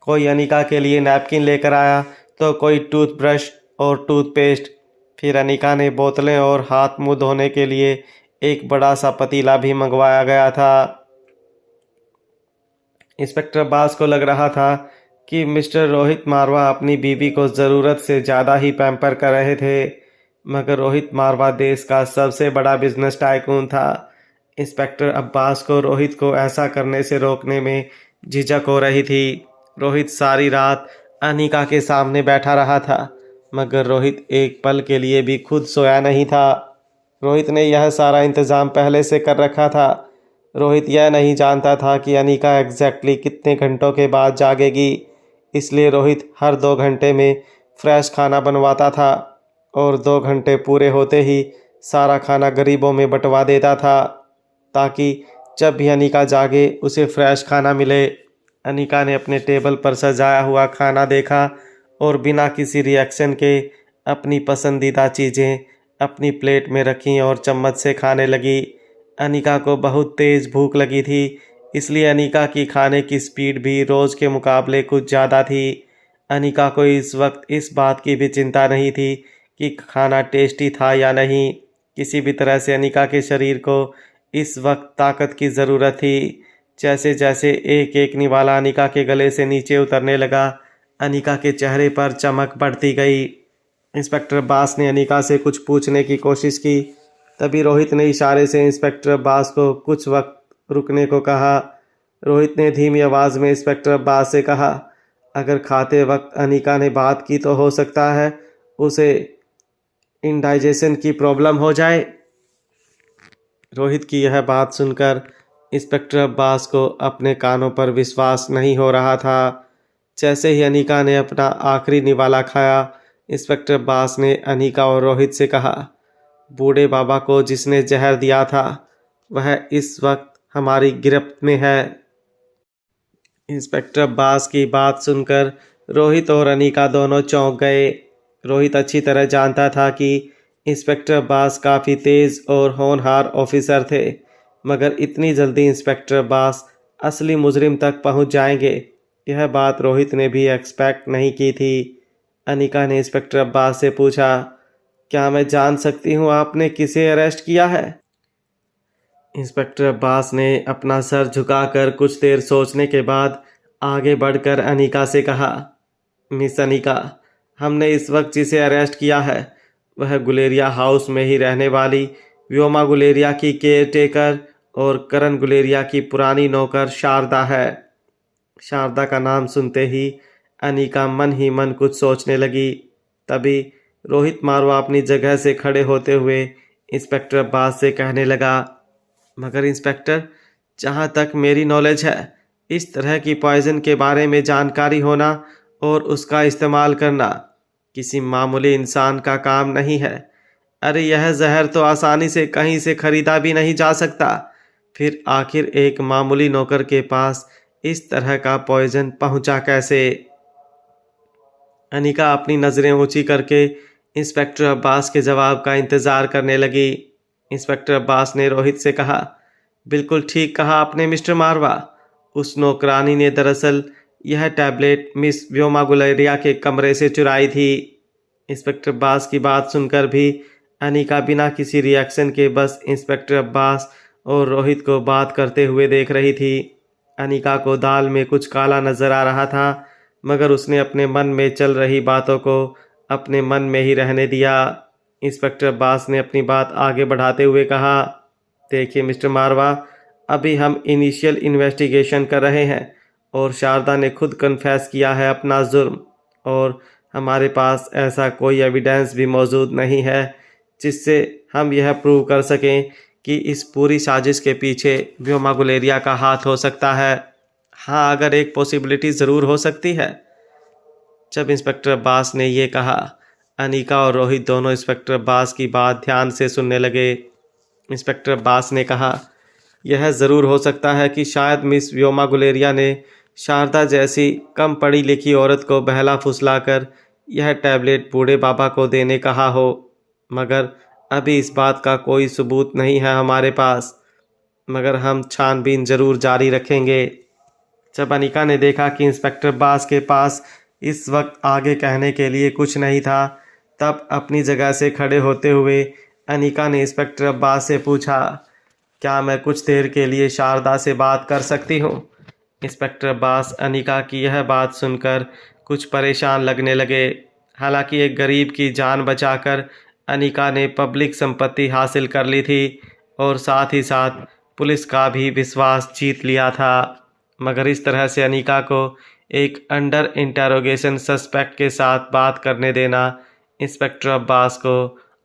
कोई अनिका के लिए नैपकिन लेकर आया तो कोई टूथब्रश और टूथपेस्ट। फिर अनिका ने बोतलें और हाथ मुंह धोने के लिए एक बड़ा सा पतीला भी मंगवाया गया था। इंस्पेक्टर अब्बास को लग रहा था कि मिस्टर रोहित मारवा अपनी बीवी को ज़रूरत से ज़्यादा ही पैम्पर कर रहे थे, मगर रोहित मारवा देश का सबसे बड़ा बिजनेस टाइकून था। इंस्पेक्टर अब्बास को रोहित को ऐसा करने से रोकने में झिझक हो रही थी। रोहित सारी रात अनिका के सामने बैठा रहा था, मगर रोहित एक पल के लिए भी खुद सोया नहीं था। रोहित ने यह सारा इंतज़ाम पहले से कर रखा था। रोहित यह नहीं जानता था कि अनिका एग्जैक्टली कितने घंटों के बाद जागेगी, इसलिए रोहित हर 2 घंटे में फ्रेश खाना बनवाता था और 2 घंटे पूरे होते ही सारा खाना गरीबों में बंटवा देता था ताकि जब भी अनिका जागे उसे फ्रेश खाना मिले। अनिका ने अपने टेबल पर सजाया हुआ खाना देखा और बिना किसी रिएक्शन के अपनी पसंदीदा चीज़ें अपनी प्लेट में रखीं और चम्मच से खाने लगी। अनिका को बहुत तेज़ भूख लगी थी, इसलिए अनिका की खाने की स्पीड भी रोज़ के मुकाबले कुछ ज़्यादा थी। अनिका को इस वक्त इस बात की भी चिंता नहीं थी कि खाना टेस्टी था या नहीं। किसी भी तरह से अनिका के शरीर को इस वक्त ताकत की ज़रूरत थी। जैसे जैसे एक एक निवाला अनिका के गले से नीचे उतरने लगा, अनिका के चेहरे पर चमक बढ़ती गई। इंस्पेक्टर अब्बास ने अनिका से कुछ पूछने की कोशिश की, तभी रोहित ने इशारे से इंस्पेक्टर अब्बास को कुछ वक्त रुकने को कहा। रोहित ने धीमी आवाज़ में इंस्पेक्टर अब्बास से कहा, अगर खाते वक्त अनिका ने बात की तो हो सकता है उसे इंडाइजेशन की प्रॉब्लम हो जाए। रोहित की यह बात सुनकर इंस्पेक्टर अब्बास को अपने कानों पर विश्वास नहीं हो रहा था। जैसे ही अनिका ने अपना आखिरी निवाला खाया, इंस्पेक्टर अब्बास ने अनिका और रोहित से कहा, बूढ़े बाबा को जिसने जहर दिया था वह इस वक्त हमारी गिरफ्त में है। इंस्पेक्टर अब्बास की बात सुनकर रोहित और अनिका दोनों चौंक गए। रोहित अच्छी तरह जानता था कि इंस्पेक्टर अब्बास काफ़ी तेज़ और होनहार ऑफिसर थे, मगर इतनी जल्दी इंस्पेक्टर अब्बास असली मुजरिम तक पहुंच जाएंगे, यह बात रोहित ने भी एक्सपेक्ट नहीं की थी। अनिका ने इंस्पेक्टर अब्बास से पूछा, क्या मैं जान सकती हूँ आपने किसे अरेस्ट किया है? इंस्पेक्टर अब्बास ने अपना सर झुकाकर कुछ देर सोचने के बाद आगे बढ़कर अनिका से कहा, मिस अनिका, हमने इस वक्त जिसे अरेस्ट किया है वह गुलेरिया हाउस में ही रहने वाली व्योमा गुलेरिया की केयर टेकर और करण गुलेरिया की पुरानी नौकर शारदा है। शारदा का नाम सुनते ही अनिका मन ही मन कुछ सोचने लगी। तभी रोहित मारवा अपनी जगह से खड़े होते हुए इंस्पेक्टर अब्बास से कहने लगा, मगर इंस्पेक्टर, जहाँ तक मेरी नॉलेज है, इस तरह की पॉइजन के बारे में जानकारी होना और उसका इस्तेमाल करना किसी मामूली इंसान का काम नहीं है। अरे यह जहर तो आसानी से कहीं से खरीदा भी नहीं जा सकता, फिर आखिर एक मामूली नौकर के पास इस तरह का पॉइजन पहुंचा कैसे? अनिका अपनी नज़रें ऊंची करके इंस्पेक्टर अब्बास के जवाब का इंतज़ार करने लगी। इंस्पेक्टर अब्बास ने रोहित से कहा, बिल्कुल ठीक कहा आपने मिस्टर मारवा। उस नौकरानी ने दरअसल यह टैबलेट मिस व्योमा गुलेरिया के कमरे से चुराई थी। इंस्पेक्टर अब्बास की बात सुनकर भी अनिका बिना किसी रिएक्शन के बस इंस्पेक्टर अब्बास और रोहित को बात करते हुए देख रही थी। अनिका को दाल में कुछ काला नजर आ रहा था, मगर उसने अपने मन में चल रही बातों को अपने मन में ही रहने दिया। इंस्पेक्टर अब्बास ने अपनी बात आगे बढ़ाते हुए कहा, देखिए मिस्टर मारवा, अभी हम इनिशियल इन्वेस्टिगेशन कर रहे हैं और शारदा ने खुद कन्फेस किया है अपना जुर्म, और हमारे पास ऐसा कोई एविडेंस भी मौजूद नहीं है जिससे हम यह प्रूव कर सकें कि इस पूरी साजिश के पीछे व्योमा गुलेरिया का हाथ हो सकता है। हाँ, अगर एक पॉसिबिलिटी ज़रूर हो सकती है। जब इंस्पेक्टर अब्बास ने ये कहा, अनिका और रोहित दोनों इंस्पेक्टर अब्बास की बात ध्यान से सुनने लगे। इंस्पेक्टर अब्बास ने कहा, यह ज़रूर हो सकता है कि शायद मिस व्योमा गुलेरिया ने शारदा जैसी कम पढ़ी लिखी औरत को बहला फुसलाकर यह टैबलेट बूढ़े बाबा को देने कहा हो, मगर अभी इस बात का कोई सबूत नहीं है हमारे पास, मगर हम छानबीन ज़रूर जारी रखेंगे। जब अनिका ने देखा कि इंस्पेक्टर अब्बास के पास इस वक्त आगे कहने के लिए कुछ नहीं था, तब अपनी जगह से खड़े होते हुए अनिका ने इंस्पेक्टर अब्बास से पूछा, क्या मैं कुछ देर के लिए शारदा से बात कर सकती हूँ? इंस्पेक्टर अब्बास अनिका की यह बात सुनकर कुछ परेशान लगने लगे। हालांकि एक गरीब की जान बचाकर अनिका ने पब्लिक संपत्ति हासिल कर ली थी और साथ ही साथ पुलिस का भी विश्वास जीत लिया था, मगर इस तरह से अनिका को एक अंडर इंटेरोगेशन सस्पेक्ट के साथ बात करने देना इंस्पेक्टर अब्बास को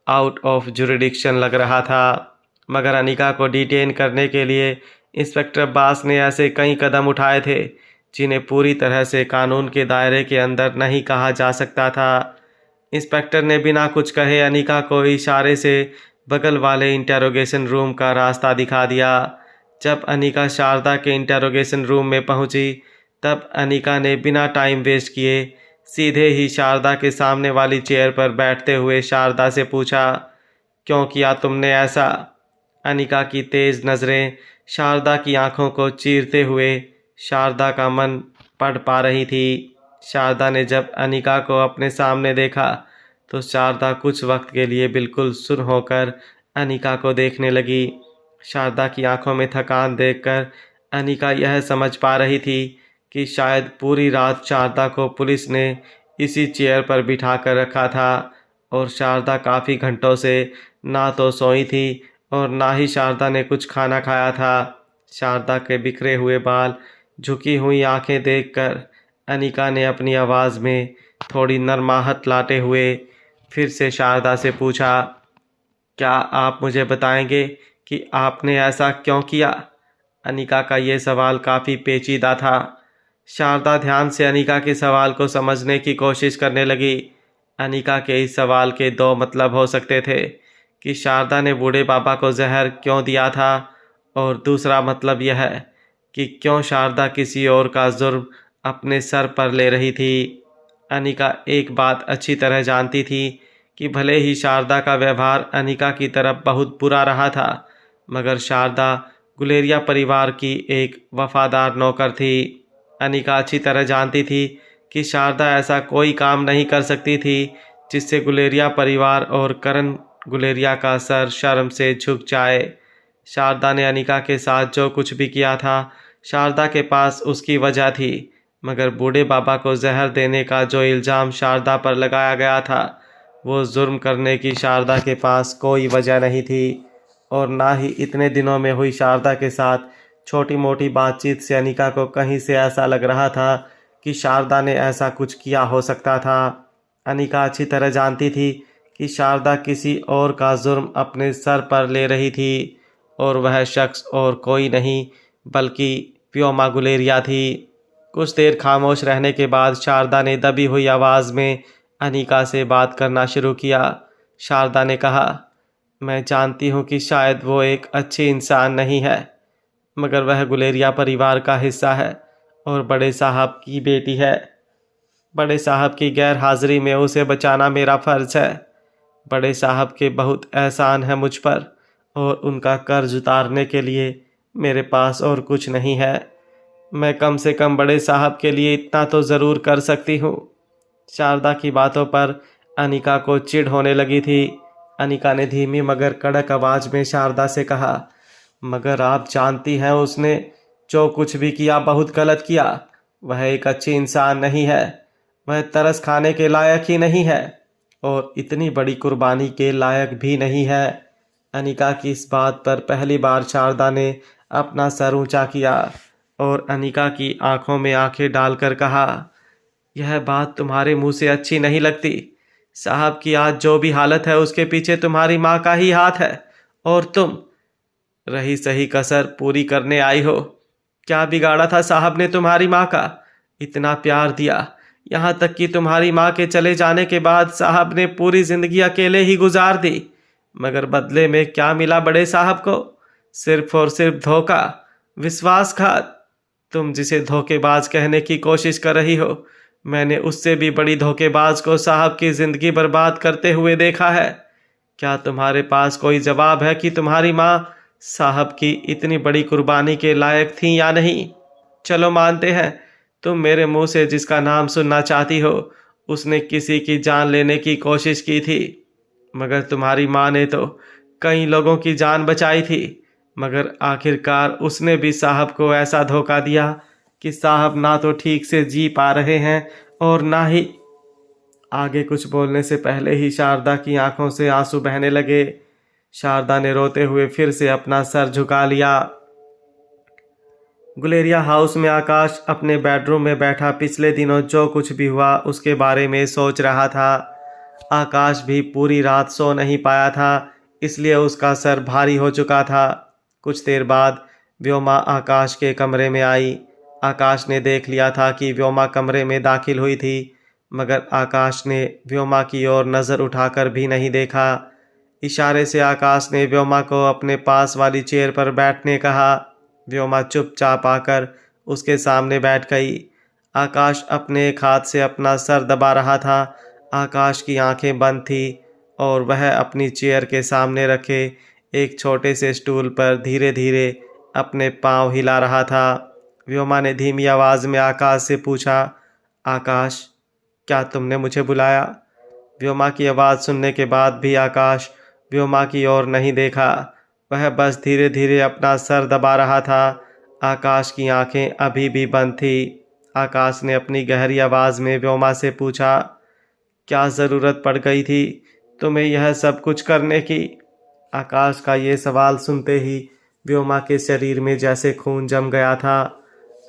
आउट ऑफ जुरिडिक्शन लग रहा था। मगर अनिका को डिटेन करने के लिए इंस्पेक्टर अब्बास ने ऐसे कई कदम उठाए थे जिन्हें पूरी तरह से कानून के दायरे के अंदर नहीं कहा जा सकता था। इंस्पेक्टर ने बिना कुछ कहे अनिका को इशारे से बगल वाले इंटेरोगेशन रूम का रास्ता दिखा दिया। जब अनिका शारदा के इंटेरोगेशन रूम में पहुंची, तब अनिका ने बिना टाइम वेस्ट किए सीधे ही शारदा के सामने वाली चेयर पर बैठते हुए शारदा से पूछा, क्यों किया तुमने ऐसा? अनिका की तेज़ नज़रें शारदा की आंखों को चीरते हुए शारदा का मन पढ़ पा रही थी। शारदा ने जब अनिका को अपने सामने देखा तो शारदा कुछ वक्त के लिए बिल्कुल सुन्न होकर अनिका को देखने लगी। शारदा की आंखों में थकान देखकर अनिका यह समझ पा रही थी कि शायद पूरी रात शारदा को पुलिस ने इसी चेयर पर बिठा कर रखा था और शारदा काफ़ी घंटों से ना तो सोई थी और ना ही शारदा ने कुछ खाना खाया था। शारदा के बिखरे हुए बाल, झुकी हुई आंखें देखकर अनिका ने अपनी आवाज़ में थोड़ी नरमाहट लाते हुए फिर से शारदा से पूछा, क्या आप मुझे बताएंगे कि आपने ऐसा क्यों किया? अनिका का ये सवाल काफ़ी पेचीदा था। शारदा ध्यान से अनिका के सवाल को समझने की कोशिश करने लगी। अनिका के इस सवाल के दो मतलब हो सकते थे कि शारदा ने बूढ़े बाबा को जहर क्यों दिया था, और दूसरा मतलब यह है कि क्यों शारदा किसी और का जुर्म अपने सर पर ले रही थी। अनिका एक बात अच्छी तरह जानती थी कि भले ही शारदा का व्यवहार अनिका की तरफ बहुत बुरा रहा था, मगर शारदा गुलेरिया परिवार की एक वफादार नौकर थी। अनिका अच्छी तरह जानती थी कि शारदा ऐसा कोई काम नहीं कर सकती थी जिससे गुलेरिया परिवार और करण गुलेरिया का सर शर्म से झुक जाए। शारदा ने अनिका के साथ जो कुछ भी किया था, शारदा के पास उसकी वजह थी, मगर बूढ़े बाबा को जहर देने का जो इल्ज़ाम शारदा पर लगाया गया था, वो जुर्म करने की शारदा के पास कोई वजह नहीं थी। और ना ही इतने दिनों में हुई शारदा के साथ छोटी मोटी बातचीत से अनिका को कहीं से ऐसा लग रहा था कि शारदा ने ऐसा कुछ किया हो सकता था। अनिका अच्छी तरह जानती थी कि शारदा किसी और का जुर्म अपने सर पर ले रही थी और वह शख्स और कोई नहीं बल्कि व्योमा गुलेरिया थी। कुछ देर खामोश रहने के बाद शारदा ने दबी हुई आवाज़ में अनिका से बात करना शुरू किया। शारदा ने कहा, मैं जानती हूँ कि शायद वो एक अच्छी इंसान नहीं है, मगर वह गुलेरिया परिवार का हिस्सा है और बड़े साहब की बेटी है। बड़े साहब की गैर हाजिरी में उसे बचाना मेरा फ़र्ज है। बड़े साहब के बहुत एहसान है मुझ पर और उनका कर्ज उतारने के लिए मेरे पास और कुछ नहीं है। मैं कम से कम बड़े साहब के लिए इतना तो ज़रूर कर सकती हूँ। शारदा की बातों पर अनिका को चिढ़ होने लगी थी। अनिका ने धीमी मगर कड़क आवाज़ में शारदा से कहा, मगर आप जानती हैं उसने जो कुछ भी किया बहुत गलत किया। वह एक अच्छी इंसान नहीं है, वह तरस खाने के लायक ही नहीं है और इतनी बड़ी कुर्बानी के लायक भी नहीं है। अनिका की इस बात पर पहली बार शारदा ने अपना सर ऊंचा किया और अनिका की आंखों में आंखें डालकर कहा, यह बात तुम्हारे मुंह से अच्छी नहीं लगती। साहब की आज जो भी हालत है उसके पीछे तुम्हारी माँ का ही हाथ है और तुम रही सही कसर पूरी करने आई हो। क्या बिगाड़ा था साहब ने तुम्हारी माँ का? इतना प्यार दिया, यहाँ तक कि तुम्हारी माँ के चले जाने के बाद साहब ने पूरी जिंदगी अकेले ही गुजार दी, मगर बदले में क्या मिला बड़े साहब को? सिर्फ और सिर्फ धोखा, विश्वासघात। तुम जिसे धोखेबाज कहने की कोशिश कर रही हो, मैंने उससे भी बड़ी धोखेबाज को साहब की जिंदगी बर्बाद करते हुए देखा है। क्या तुम्हारे पास कोई जवाब है कि तुम्हारी माँ साहब की इतनी बड़ी कुर्बानी के लायक थी या नहीं? चलो मानते हैं तुम मेरे मुंह से जिसका नाम सुनना चाहती हो उसने किसी की जान लेने की कोशिश की थी, मगर तुम्हारी माँ ने तो कई लोगों की जान बचाई थी, मगर आखिरकार उसने भी साहब को ऐसा धोखा दिया कि साहब ना तो ठीक से जी पा रहे हैं और ना ही। आगे कुछ बोलने से पहले ही शारदा की आंखों से आंसू बहने लगे। शारदा ने रोते हुए फिर से अपना सर झुका लिया। गुलेरिया हाउस में आकाश अपने बेडरूम में बैठा पिछले दिनों जो कुछ भी हुआ उसके बारे में सोच रहा था। आकाश भी पूरी रात सो नहीं पाया था, इसलिए उसका सर भारी हो चुका था। कुछ देर बाद व्योमा आकाश के कमरे में आई। आकाश ने देख लिया था कि व्योमा कमरे में दाखिल हुई थी, मगर आकाश ने व्योमा की ओर नज़र उठाकर भी नहीं देखा। इशारे से आकाश ने व्योमा को अपने पास वाली चेयर पर बैठने कहा। व्योमा चुपचाप आकर उसके सामने बैठ गई। आकाश अपने एक हाथ से अपना सर दबा रहा था। आकाश की आंखें बंद थी और वह अपनी चेयर के सामने रखे एक छोटे से स्टूल पर धीरे धीरे अपने पांव हिला रहा था। व्योमा ने धीमी आवाज़ में आकाश से पूछा, आकाश, क्या तुमने मुझे बुलाया? व्योमा की आवाज़ सुनने के बाद भी आकाश व्योमा की ओर नहीं देखा। वह बस धीरे धीरे अपना सर दबा रहा था। आकाश की आंखें अभी भी बंद थी। आकाश ने अपनी गहरी आवाज़ में व्योमा से पूछा, क्या ज़रूरत पड़ गई थी तुम्हें यह सब कुछ करने की? आकाश का ये सवाल सुनते ही व्योमा के शरीर में जैसे खून जम गया था।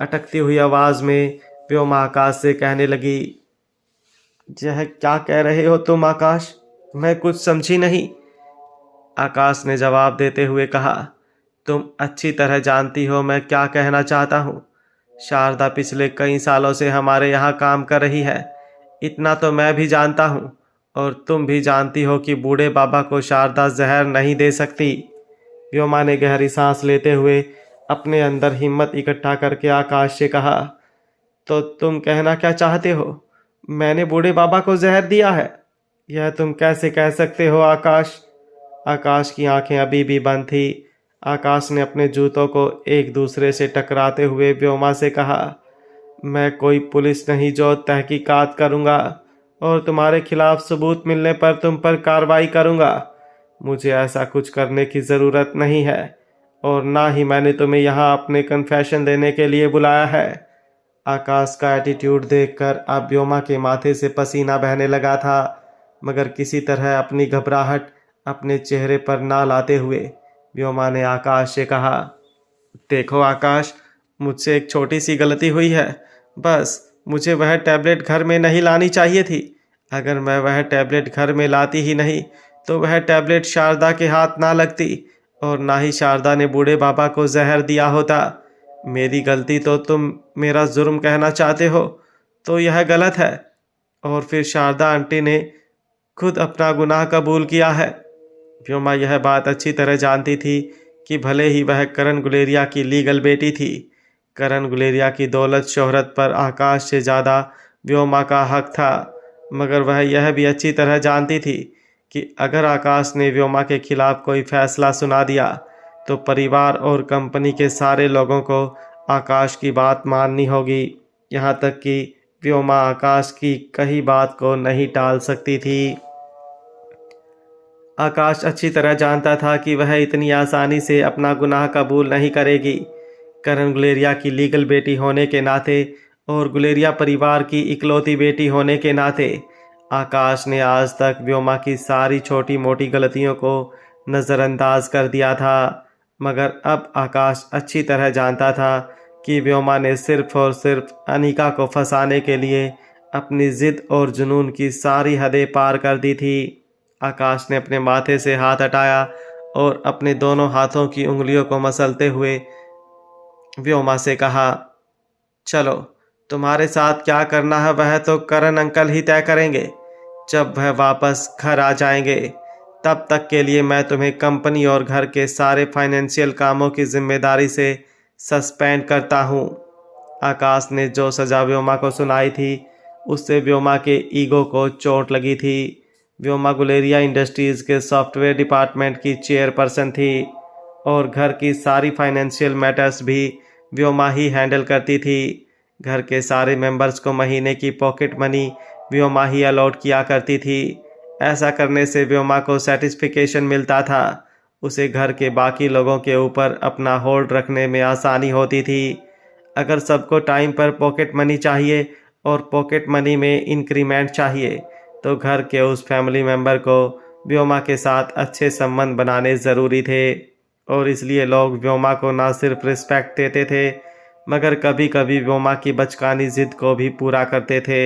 अटकती हुई आवाज़ में व्योमा आकाश से कहने लगी, यह क्या कह रहे हो तुम आकाश? मैं कुछ समझी नहीं। आकाश ने जवाब देते हुए कहा, तुम अच्छी तरह जानती हो मैं क्या कहना चाहता हूँ। शारदा पिछले कई सालों से हमारे यहाँ काम कर रही है, इतना तो मैं भी जानता हूँ, और तुम भी जानती हो कि बूढ़े बाबा को शारदा जहर नहीं दे सकती। व्योमा ने गहरी सांस लेते हुए अपने अंदर हिम्मत इकट्ठा करके आकाश से कहा, तो तुम कहना क्या चाहते हो? मैंने बूढ़े बाबा को जहर दिया है? यह तुम कैसे कह सकते हो आकाश? आकाश की आंखें अभी भी बंद थी। आकाश ने अपने जूतों को एक दूसरे से टकराते हुए व्योमा से कहा, मैं कोई पुलिस नहीं जो तहकीकात करूँगा और तुम्हारे खिलाफ सबूत मिलने पर तुम पर कार्रवाई करूँगा। मुझे ऐसा कुछ करने की ज़रूरत नहीं है और ना ही मैंने तुम्हें यहाँ अपने कन्फेशन देने के लिए बुलाया है। आकाश का एटीट्यूड देखकर अब व्योमा के माथे से पसीना बहने लगा था, मगर किसी तरह अपनी घबराहट अपने चेहरे पर ना लाते हुए व्योमा ने आकाश से कहा, देखो आकाश, मुझसे एक छोटी सी गलती हुई है, बस मुझे वह टैबलेट घर में नहीं लानी चाहिए थी। अगर मैं वह टैबलेट घर में लाती ही नहीं तो वह टैबलेट शारदा के हाथ ना लगती और ना ही शारदा ने बूढ़े बाबा को जहर दिया होता। मेरी गलती तो तुम मेरा जुर्म कहना चाहते हो तो यह गलत है। और फिर शारदा आंटी ने खुद अपना गुनाह कबूल किया है। व्योमा यह बात अच्छी तरह जानती थी कि भले ही वह करण गुलेरिया की लीगल बेटी थी, करण गुलेरिया की दौलत शोहरत पर आकाश से ज़्यादा व्योमा का हक था, मगर वह यह भी अच्छी तरह जानती थी कि अगर आकाश ने व्योमा के खिलाफ कोई फैसला सुना दिया तो परिवार और कंपनी के सारे लोगों को आकाश की बात माननी होगी। यहाँ तक कि व्योमा आकाश की कही बात को नहीं टाल सकती थी। आकाश अच्छी तरह जानता था कि वह इतनी आसानी से अपना गुनाह कबूल नहीं करेगी। करण गुलेरिया की लीगल बेटी होने के नाते और गुलेरिया परिवार की इकलौती बेटी होने के नाते आकाश ने आज तक व्योमा की सारी छोटी मोटी गलतियों को नज़रअंदाज कर दिया था, मगर अब आकाश अच्छी तरह जानता था कि व्योमा ने सिर्फ और सिर्फ अनीका को फंसाने के लिए अपनी ज़िद और जुनून की सारी हदें पार कर दी थी। आकाश ने अपने माथे से हाथ हटाया और अपने दोनों हाथों की उंगलियों को मसलते हुए व्योमा से कहा, चलो तुम्हारे साथ क्या करना है वह तो करण अंकल ही तय करेंगे। जब वह वापस घर आ जाएंगे तब तक के लिए मैं तुम्हें कंपनी और घर के सारे फाइनेंशियल कामों की जिम्मेदारी से सस्पेंड करता हूँ। आकाश ने जो सज़ा व्योमा को सुनाई थी उससे व्योमा के ईगो को चोट लगी थी। व्योमा गुलेरिया इंडस्ट्रीज़ के सॉफ्टवेयर डिपार्टमेंट की चेयरपर्सन थी और घर की सारी फाइनेंशियल मैटर्स भी व्योमा ही हैंडल करती थी। घर के सारे मेंबर्स को महीने की पॉकेट मनी व्योमा ही अलॉट किया करती थी। ऐसा करने से व्योमा को सेटिस्फिकेशन मिलता था। उसे घर के बाकी लोगों के ऊपर अपना होल्ड रखने में आसानी होती थी। अगर सबको टाइम पर पॉकेट मनी चाहिए और पॉकेट मनी में इंक्रीमेंट चाहिए तो घर के उस फैमिली मेंबर को व्योमा के साथ अच्छे संबंध बनाने ज़रूरी थे। और इसलिए लोग व्योमा को ना सिर्फ रिस्पेक्ट देते थे मगर कभी कभी व्योमा की बचकानी ज़िद को भी पूरा करते थे।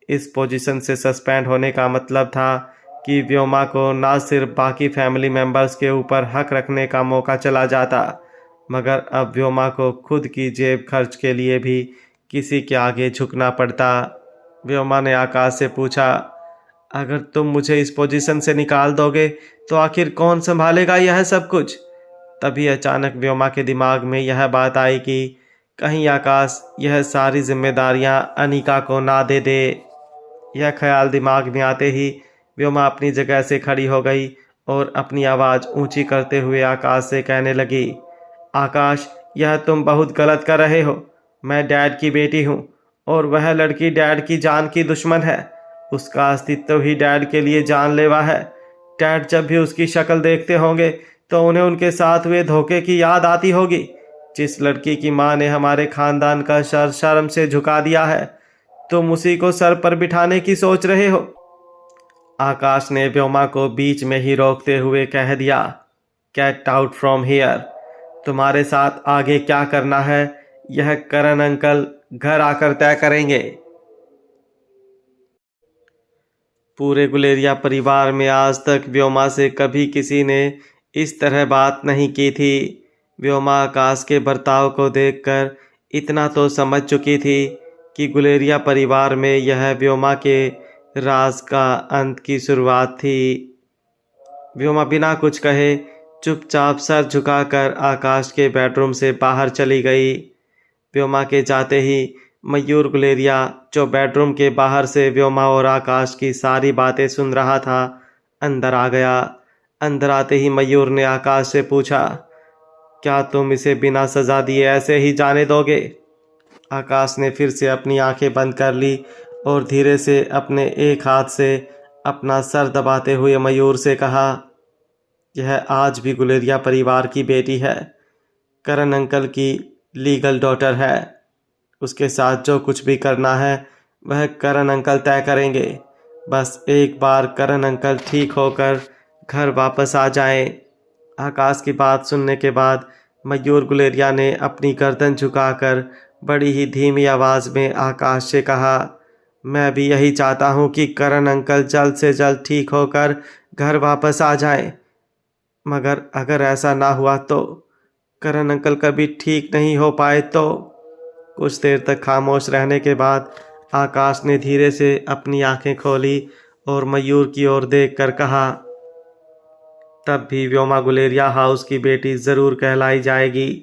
इस पोजीशन से सस्पेंड होने का मतलब था कि व्योमा को ना सिर्फ बाकी फैमिली मेंबर्स के ऊपर हक रखने का मौका चला जाता मगर अब व्योमा को खुद की जेब खर्च के लिए भी किसी के आगे झुकना पड़ता। व्योमा ने आकाश से पूछा, अगर तुम मुझे इस पोजीशन से निकाल दोगे तो आखिर कौन संभालेगा यह सब कुछ? तभी अचानक व्योमा के दिमाग में यह बात आई कि कहीं आकाश यह सारी जिम्मेदारियां अनीका को ना दे दे। यह ख्याल दिमाग में आते ही व्योमा अपनी जगह से खड़ी हो गई और अपनी आवाज़ ऊंची करते हुए आकाश से कहने लगी, आकाश, यह तुम बहुत गलत कर रहे हो। मैं डैड की बेटी हूँ और वह लड़की डैड की जान की दुश्मन है। उसका अस्तित्व ही डैड के लिए जानलेवा है। डैड जब भी उसकी शक्ल देखते होंगे तो उन्हें उनके साथ हुए धोखे की याद आती होगी। जिस लड़की की माँ ने हमारे खानदान का सर शर्म से झुका दिया है तुम उसी को सर पर बिठाने की सोच रहे हो। आकाश ने व्योमा को बीच में ही रोकते हुए कह दिया, गेट आउट फ्रॉम हियर। तुम्हारे साथ आगे क्या करना है यह करण अंकल घर आकर तय करेंगे। पूरे गुलेरिया परिवार में आज तक व्योमा से कभी किसी ने इस तरह बात नहीं की थी। व्योमा आकाश के बर्ताव को देखकर इतना तो समझ चुकी थी कि गुलेरिया परिवार में यह व्योमा के राज का अंत की शुरुआत थी। व्योमा बिना कुछ कहे चुपचाप सर झुकाकर आकाश के बेडरूम से बाहर चली गई। व्योमा के जाते ही मयूर गुलेरिया, जो बेडरूम के बाहर से व्योमा और आकाश की सारी बातें सुन रहा था, अंदर आ गया। अंदर आते ही मयूर ने आकाश से पूछा, क्या तुम इसे बिना सज़ा दिए ऐसे ही जाने दोगे? आकाश ने फिर से अपनी आंखें बंद कर ली और धीरे से अपने एक हाथ से अपना सर दबाते हुए मयूर से कहा, यह आज भी गुलेरिया परिवार की बेटी है, करण अंकल की लीगल डॉटर है। उसके साथ जो कुछ भी करना है वह करण अंकल तय करेंगे। बस एक बार करण अंकल ठीक होकर घर वापस आ जाएं। आकाश की बात सुनने के बाद मयूर गुलेरिया ने अपनी गर्दन झुकाकर बड़ी ही धीमी आवाज़ में आकाश से कहा, मैं भी यही चाहता हूँ कि करण अंकल जल्द से जल्द ठीक होकर घर वापस आ जाएं। मगर अगर ऐसा ना हुआ तो, करण अंकल कभी ठीक नहीं हो पाए तो। कुछ देर तक खामोश रहने के बाद आकाश ने धीरे से अपनी आंखें खोली और मयूर की ओर देखकर कहा, तब भी व्योमा गुलेरिया हाउस की बेटी ज़रूर कहलाई जाएगी,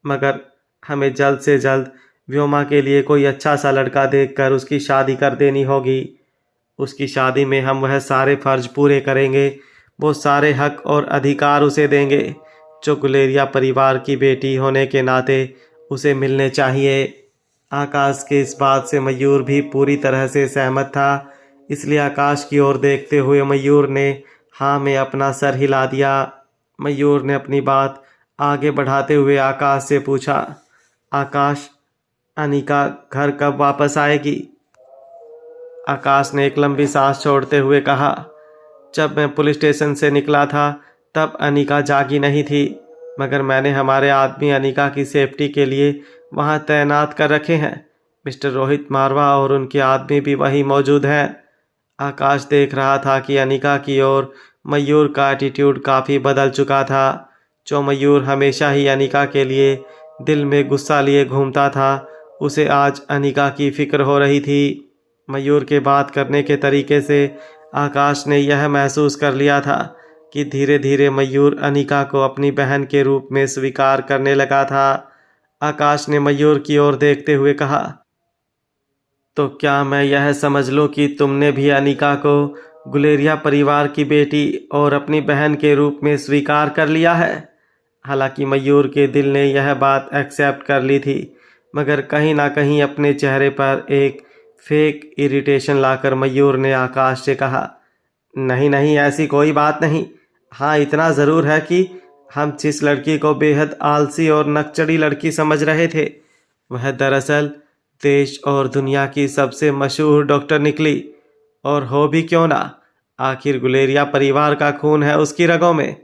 मगर हमें जल्द से जल्द व्योमा के लिए कोई अच्छा सा लड़का देखकर उसकी शादी कर देनी होगी। उसकी शादी में हम वह सारे फर्ज पूरे करेंगे, वो सारे हक और अधिकार उसे देंगे जो गुलेरिया परिवार की बेटी होने के नाते उसे मिलने चाहिए। आकाश के इस बात से मयूर भी पूरी तरह से सहमत था, इसलिए आकाश की ओर देखते हुए मयूर ने हाँ में अपना सर हिला दिया। मयूर ने अपनी बात आगे बढ़ाते हुए आकाश से पूछा, आकाश, अनिका घर कब वापस आएगी? आकाश ने एक लंबी सांस छोड़ते हुए कहा, जब मैं पुलिस स्टेशन से निकला था तब अनिका जागी नहीं थी, मगर मैंने हमारे आदमी अनिका की सेफ्टी के लिए वहां तैनात कर रखे हैं। मिस्टर रोहित मारवा और उनके आदमी भी वहीं मौजूद हैं। आकाश देख रहा था कि अनिका की ओर मयूर का एटीट्यूड काफ़ी बदल चुका था। जो मयूर हमेशा ही अनिका के लिए दिल में गुस्सा लिए घूमता था, उसे आज अनिका की फिक्र हो रही थी। मयूर के बात करने के तरीके से आकाश ने यह महसूस कर लिया था कि धीरे धीरे मयूर अनिका को अपनी बहन के रूप में स्वीकार करने लगा था। आकाश ने मयूर की ओर देखते हुए कहा, तो क्या मैं यह समझ लूं कि तुमने भी अनिका को गुलेरिया परिवार की बेटी और अपनी बहन के रूप में स्वीकार कर लिया है? हालांकि मयूर के दिल ने यह बात एक्सेप्ट कर ली थी, मगर कहीं ना कहीं अपने चेहरे पर एक फेक इरिटेशन लाकर मयूर ने आकाश से कहा, नहीं नहीं, ऐसी कोई बात नहीं। हाँ, इतना ज़रूर है कि हम जिस लड़की को बेहद आलसी और नकचड़ी लड़की समझ रहे थे, वह दरअसल देश और दुनिया की सबसे मशहूर डॉक्टर निकली। और हो भी क्यों ना, आखिर गुलेरिया परिवार का खून है उसकी रगों में।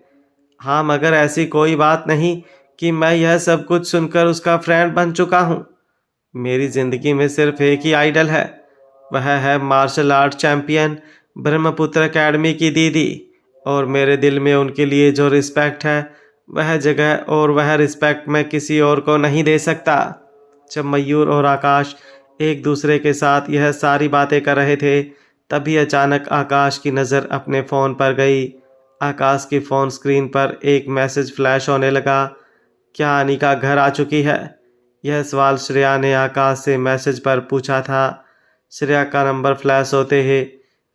हाँ, मगर ऐसी कोई बात नहीं कि मैं यह सब कुछ सुनकर उसका फ्रेंड बन चुका हूँ। मेरी ज़िंदगी में सिर्फ एक ही आइडल है, वह है martial art champion Brahmaputra academy की दीदी, और मेरे दिल में उनके लिए जो रिस्पेक्ट है, वह जगह और वह रिस्पेक्ट मैं किसी और को नहीं दे सकता। जब मयूर और आकाश एक दूसरे के साथ यह सारी बातें कर रहे थे, तभी अचानक आकाश की नज़र अपने फ़ोन पर गई। आकाश की फ़ोन स्क्रीन पर एक मैसेज फ्लैश होने लगा, क्या अनिका घर आ चुकी है? यह सवाल श्रेया ने आकाश से मैसेज पर पूछा था। श्रेया का नंबर फ्लैश होते ही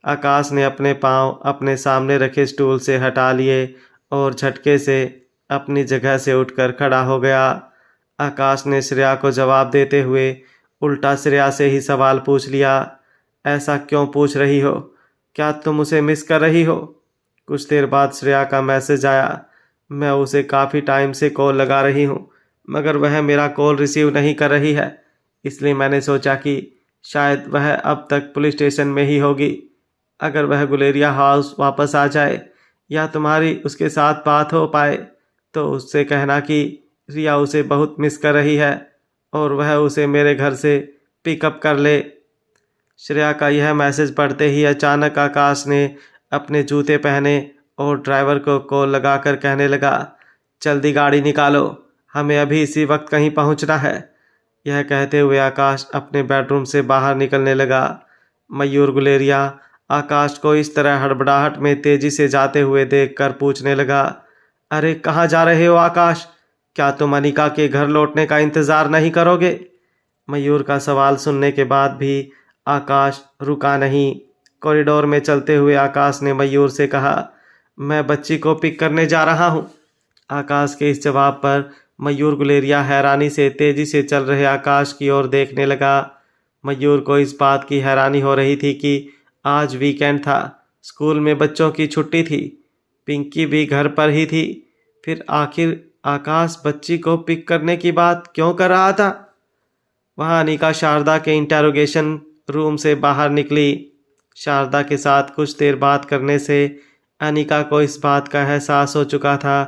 आकाश ने अपने पांव अपने सामने रखे स्टूल से हटा लिए और झटके से अपनी जगह से उठकर खड़ा हो गया। आकाश ने श्रेया को जवाब देते हुए उल्टा श्रेया से ही सवाल पूछ लिया, ऐसा क्यों पूछ रही हो? क्या तुम उसे मिस कर रही हो? कुछ देर बाद श्रेया का मैसेज आया, मैं उसे काफ़ी टाइम से कॉल लगा रही हूँ, मगर वह मेरा कॉल रिसीव नहीं कर रही है, इसलिए मैंने सोचा कि शायद वह अब तक पुलिस स्टेशन में ही होगी। अगर वह गुलेरिया हाउस वापस आ जाए या तुम्हारी उसके साथ बात हो पाए, तो उससे कहना कि रिया उसे बहुत मिस कर रही है और वह उसे मेरे घर से पिकअप कर ले। श्रेया का यह मैसेज पढ़ते ही अचानक आकाश ने अपने जूते पहने और ड्राइवर को कॉल लगाकर कहने लगा, जल्दी गाड़ी निकालो, हमें अभी इसी वक्त कहीं पहुंचना है। यह कहते हुए आकाश अपने बेडरूम से बाहर निकलने लगा। मयूर गुलेरिया आकाश को इस तरह हड़बड़ाहट में तेजी से जाते हुए देखकर पूछने लगा, अरे कहाँ जा रहे हो आकाश? क्या तुम अनिका के घर लौटने का इंतज़ार नहीं करोगे? मयूर का सवाल सुनने के बाद भी आकाश रुका नहीं। कॉरिडोर में चलते हुए आकाश ने मयूर से कहा, मैं बच्ची को पिक करने जा रहा हूँ। आकाश के इस जवाब पर मयूर गुलेरिया हैरानी से तेजी से चल रहे आकाश की ओर देखने लगा। मयूर को इस बात की हैरानी हो रही थी कि आज वीकेंड था, स्कूल में बच्चों की छुट्टी थी, पिंकी भी घर पर ही थी, फिर आखिर आकाश बच्ची को पिक करने की बात क्यों कर रहा था? वहाँ अनिका शारदा के इंटेरोगेशन रूम से बाहर निकली। शारदा के साथ कुछ देर बात करने से अनिका को इस बात का एहसास हो चुका था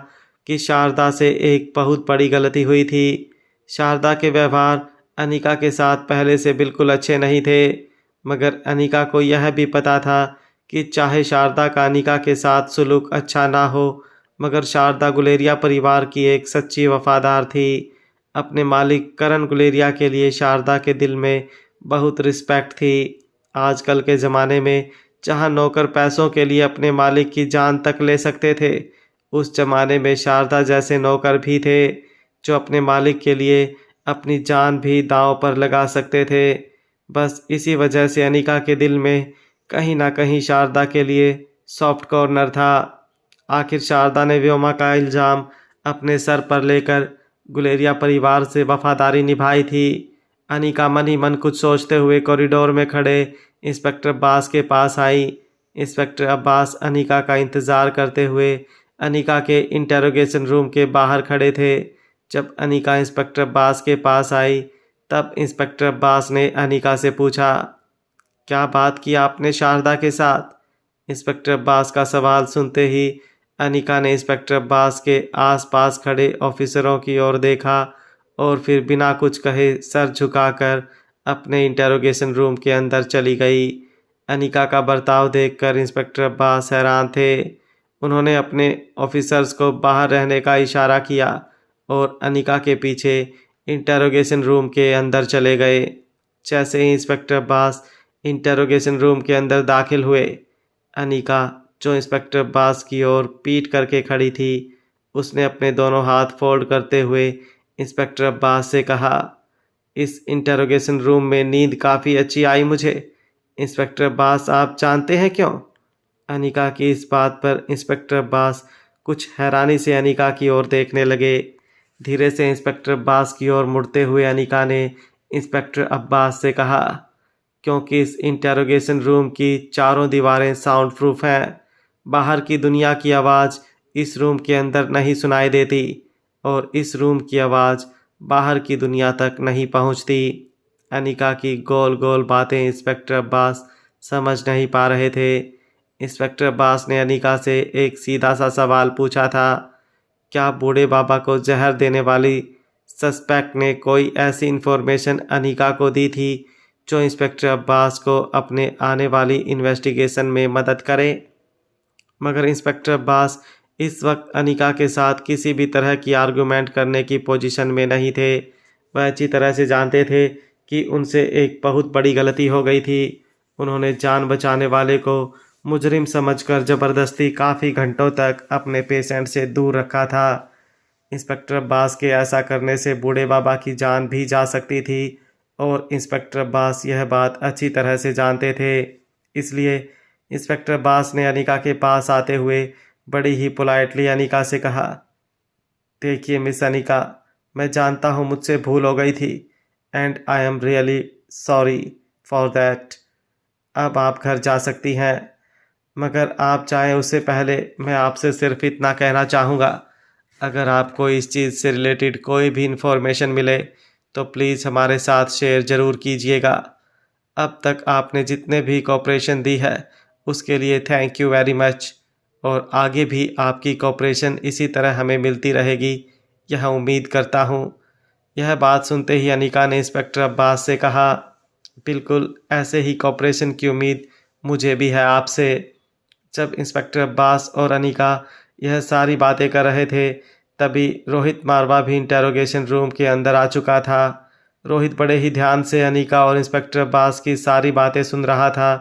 कि शारदा से एक बहुत बड़ी गलती हुई थी। शारदा के व्यवहार अनिका के साथ पहले से बिल्कुल अच्छे नहीं थे, मगर अनिका को यह भी पता था कि चाहे शारदा का अनिका के साथ सुलूक अच्छा ना हो, मगर शारदा गुलेरिया परिवार की एक सच्ची वफादार थी। अपने मालिक करण गुलेरिया के लिए शारदा के दिल में बहुत रिस्पेक्ट थी। आजकल के ज़माने में जहाँ नौकर पैसों के लिए अपने मालिक की जान तक ले सकते थे, उस जमाने में शारदा जैसे नौकर भी थे जो अपने मालिक के लिए अपनी जान भी दांव पर लगा सकते थे। बस इसी वजह से अनिका के दिल में कहीं ना कहीं शारदा के लिए सॉफ्ट कॉर्नर था। आखिर शारदा ने व्योमा का इल्ज़ाम अपने सर पर लेकर गुलेरिया परिवार से वफादारी निभाई थी। अनिका मन ही मन कुछ सोचते हुए कॉरिडोर में खड़े इंस्पेक्टर अब्बास के पास आई। इंस्पेक्टर अब्बास अनिका का इंतज़ार करते हुए अनिका के इंटेरोगेशन रूम के बाहर खड़े थे। जब अनिका इंस्पेक्टर अब्बास के पास आई, तब इंस्पेक्टर अब्बास ने अनिका से पूछा, क्या बात की आपने शारदा के साथ? इंस्पेक्टर अब्बास का सवाल सुनते ही अनिका ने इंस्पेक्टर अब्बास के आसपास खड़े ऑफिसरों की ओर देखा और फिर बिना कुछ कहे सर झुकाकर अपने इंटेरोगेशन रूम के अंदर चली गई। अनिका का बर्ताव देखकर इंस्पेक्टर अब्बास हैरान थे। उन्होंने अपने ऑफिसर्स को बाहर रहने का इशारा किया और अनिका के पीछे इंटेरोगेशन रूम के अंदर चले गए। जैसे ही इंस्पेक्टर अब्बास इंटेरोगेशन रूम के अंदर दाखिल हुए, अनिका जो इंस्पेक्टर अब्बास की ओर पीठ करके खड़ी थी, उसने अपने दोनों हाथ फोल्ड करते हुए इंस्पेक्टर अब्बास से कहा, इस इंटेरोगेशन रूम में नींद काफ़ी अच्छी आई मुझे। इंस्पेक्टर अब्बास, आप जानते हैं क्यों? अनिका की इस बात पर इंस्पेक्टर अब्बास कुछ हैरानी से अनिका की ओर देखने लगे। धीरे से इंस्पेक्टर अब्बास की ओर मुड़ते हुए अनिका ने इंस्पेक्टर अब्बास से कहा, क्योंकि इस इंटेरोगेशन रूम की चारों दीवारें साउंड प्रूफ हैं। बाहर की दुनिया की आवाज़ इस रूम के अंदर नहीं सुनाई देती और इस रूम की आवाज़ बाहर की दुनिया तक नहीं पहुंचती। अनिका की गोल गोल बातें इंस्पेक्टर अब्बास समझ नहीं पा रहे थे। इंस्पेक्टर अब्बास ने अनिका से एक सीधा सा सवाल पूछा था, क्या बूढ़े बाबा को जहर देने वाली सस्पेक्ट ने कोई ऐसी इन्फॉर्मेशन अनिका को दी थी जो इंस्पेक्टर अब्बास को अपने आने वाली इन्वेस्टिगेशन में मदद करे? मगर इंस्पेक्टर अब्बास इस वक्त अनिका के साथ किसी भी तरह की आर्गूमेंट करने की पोजीशन में नहीं थे। वह अच्छी तरह से जानते थे कि उनसे एक बहुत बड़ी गलती हो गई थी। उन्होंने जान बचाने वाले को मुजरिम समझकर ज़बरदस्ती काफ़ी घंटों तक अपने पेशेंट से दूर रखा था। इंस्पेक्टर अब्बास के ऐसा करने से बूढ़े बाबा की जान भी जा सकती थी और इंस्पेक्टर अब्बास यह बात अच्छी तरह से जानते थे। इसलिए इंस्पेक्टर अब्बास ने अनिका के पास आते हुए बड़ी ही पोलाइटली अनिका से कहा, देखिए मिस अनिका, मैं जानता हूँ मुझसे भूल हो गई थी and I am really sorry for that. अब आप घर जा सकती हैं, मगर आप चाहें उससे पहले मैं आपसे सिर्फ इतना कहना चाहूँगा, अगर आपको इस चीज़ से रिलेटेड कोई भी इंफॉर्मेशन मिले तो प्लीज़ हमारे साथ शेयर ज़रूर कीजिएगा। अब तक आपने जितने भी कोऑपरेशन दी है उसके लिए थैंक यू वेरी मच, और आगे भी आपकी कोऑपरेशन इसी तरह हमें मिलती रहेगी, यह उम्मीद करता हूँ। यह बात सुनते ही अनिका ने इंस्पेक्टर अब्बास से कहा, बिल्कुल ऐसे ही कोऑपरेशन की उम्मीद मुझे भी है आपसे। जब इंस्पेक्टर अब्बास और अनिका यह सारी बातें कर रहे थे, तभी रोहित मारवा भी इंटेरोगेशन रूम के अंदर आ चुका था। रोहित बड़े ही ध्यान से अनिका और इंस्पेक्टर अब्बास की सारी बातें सुन रहा था।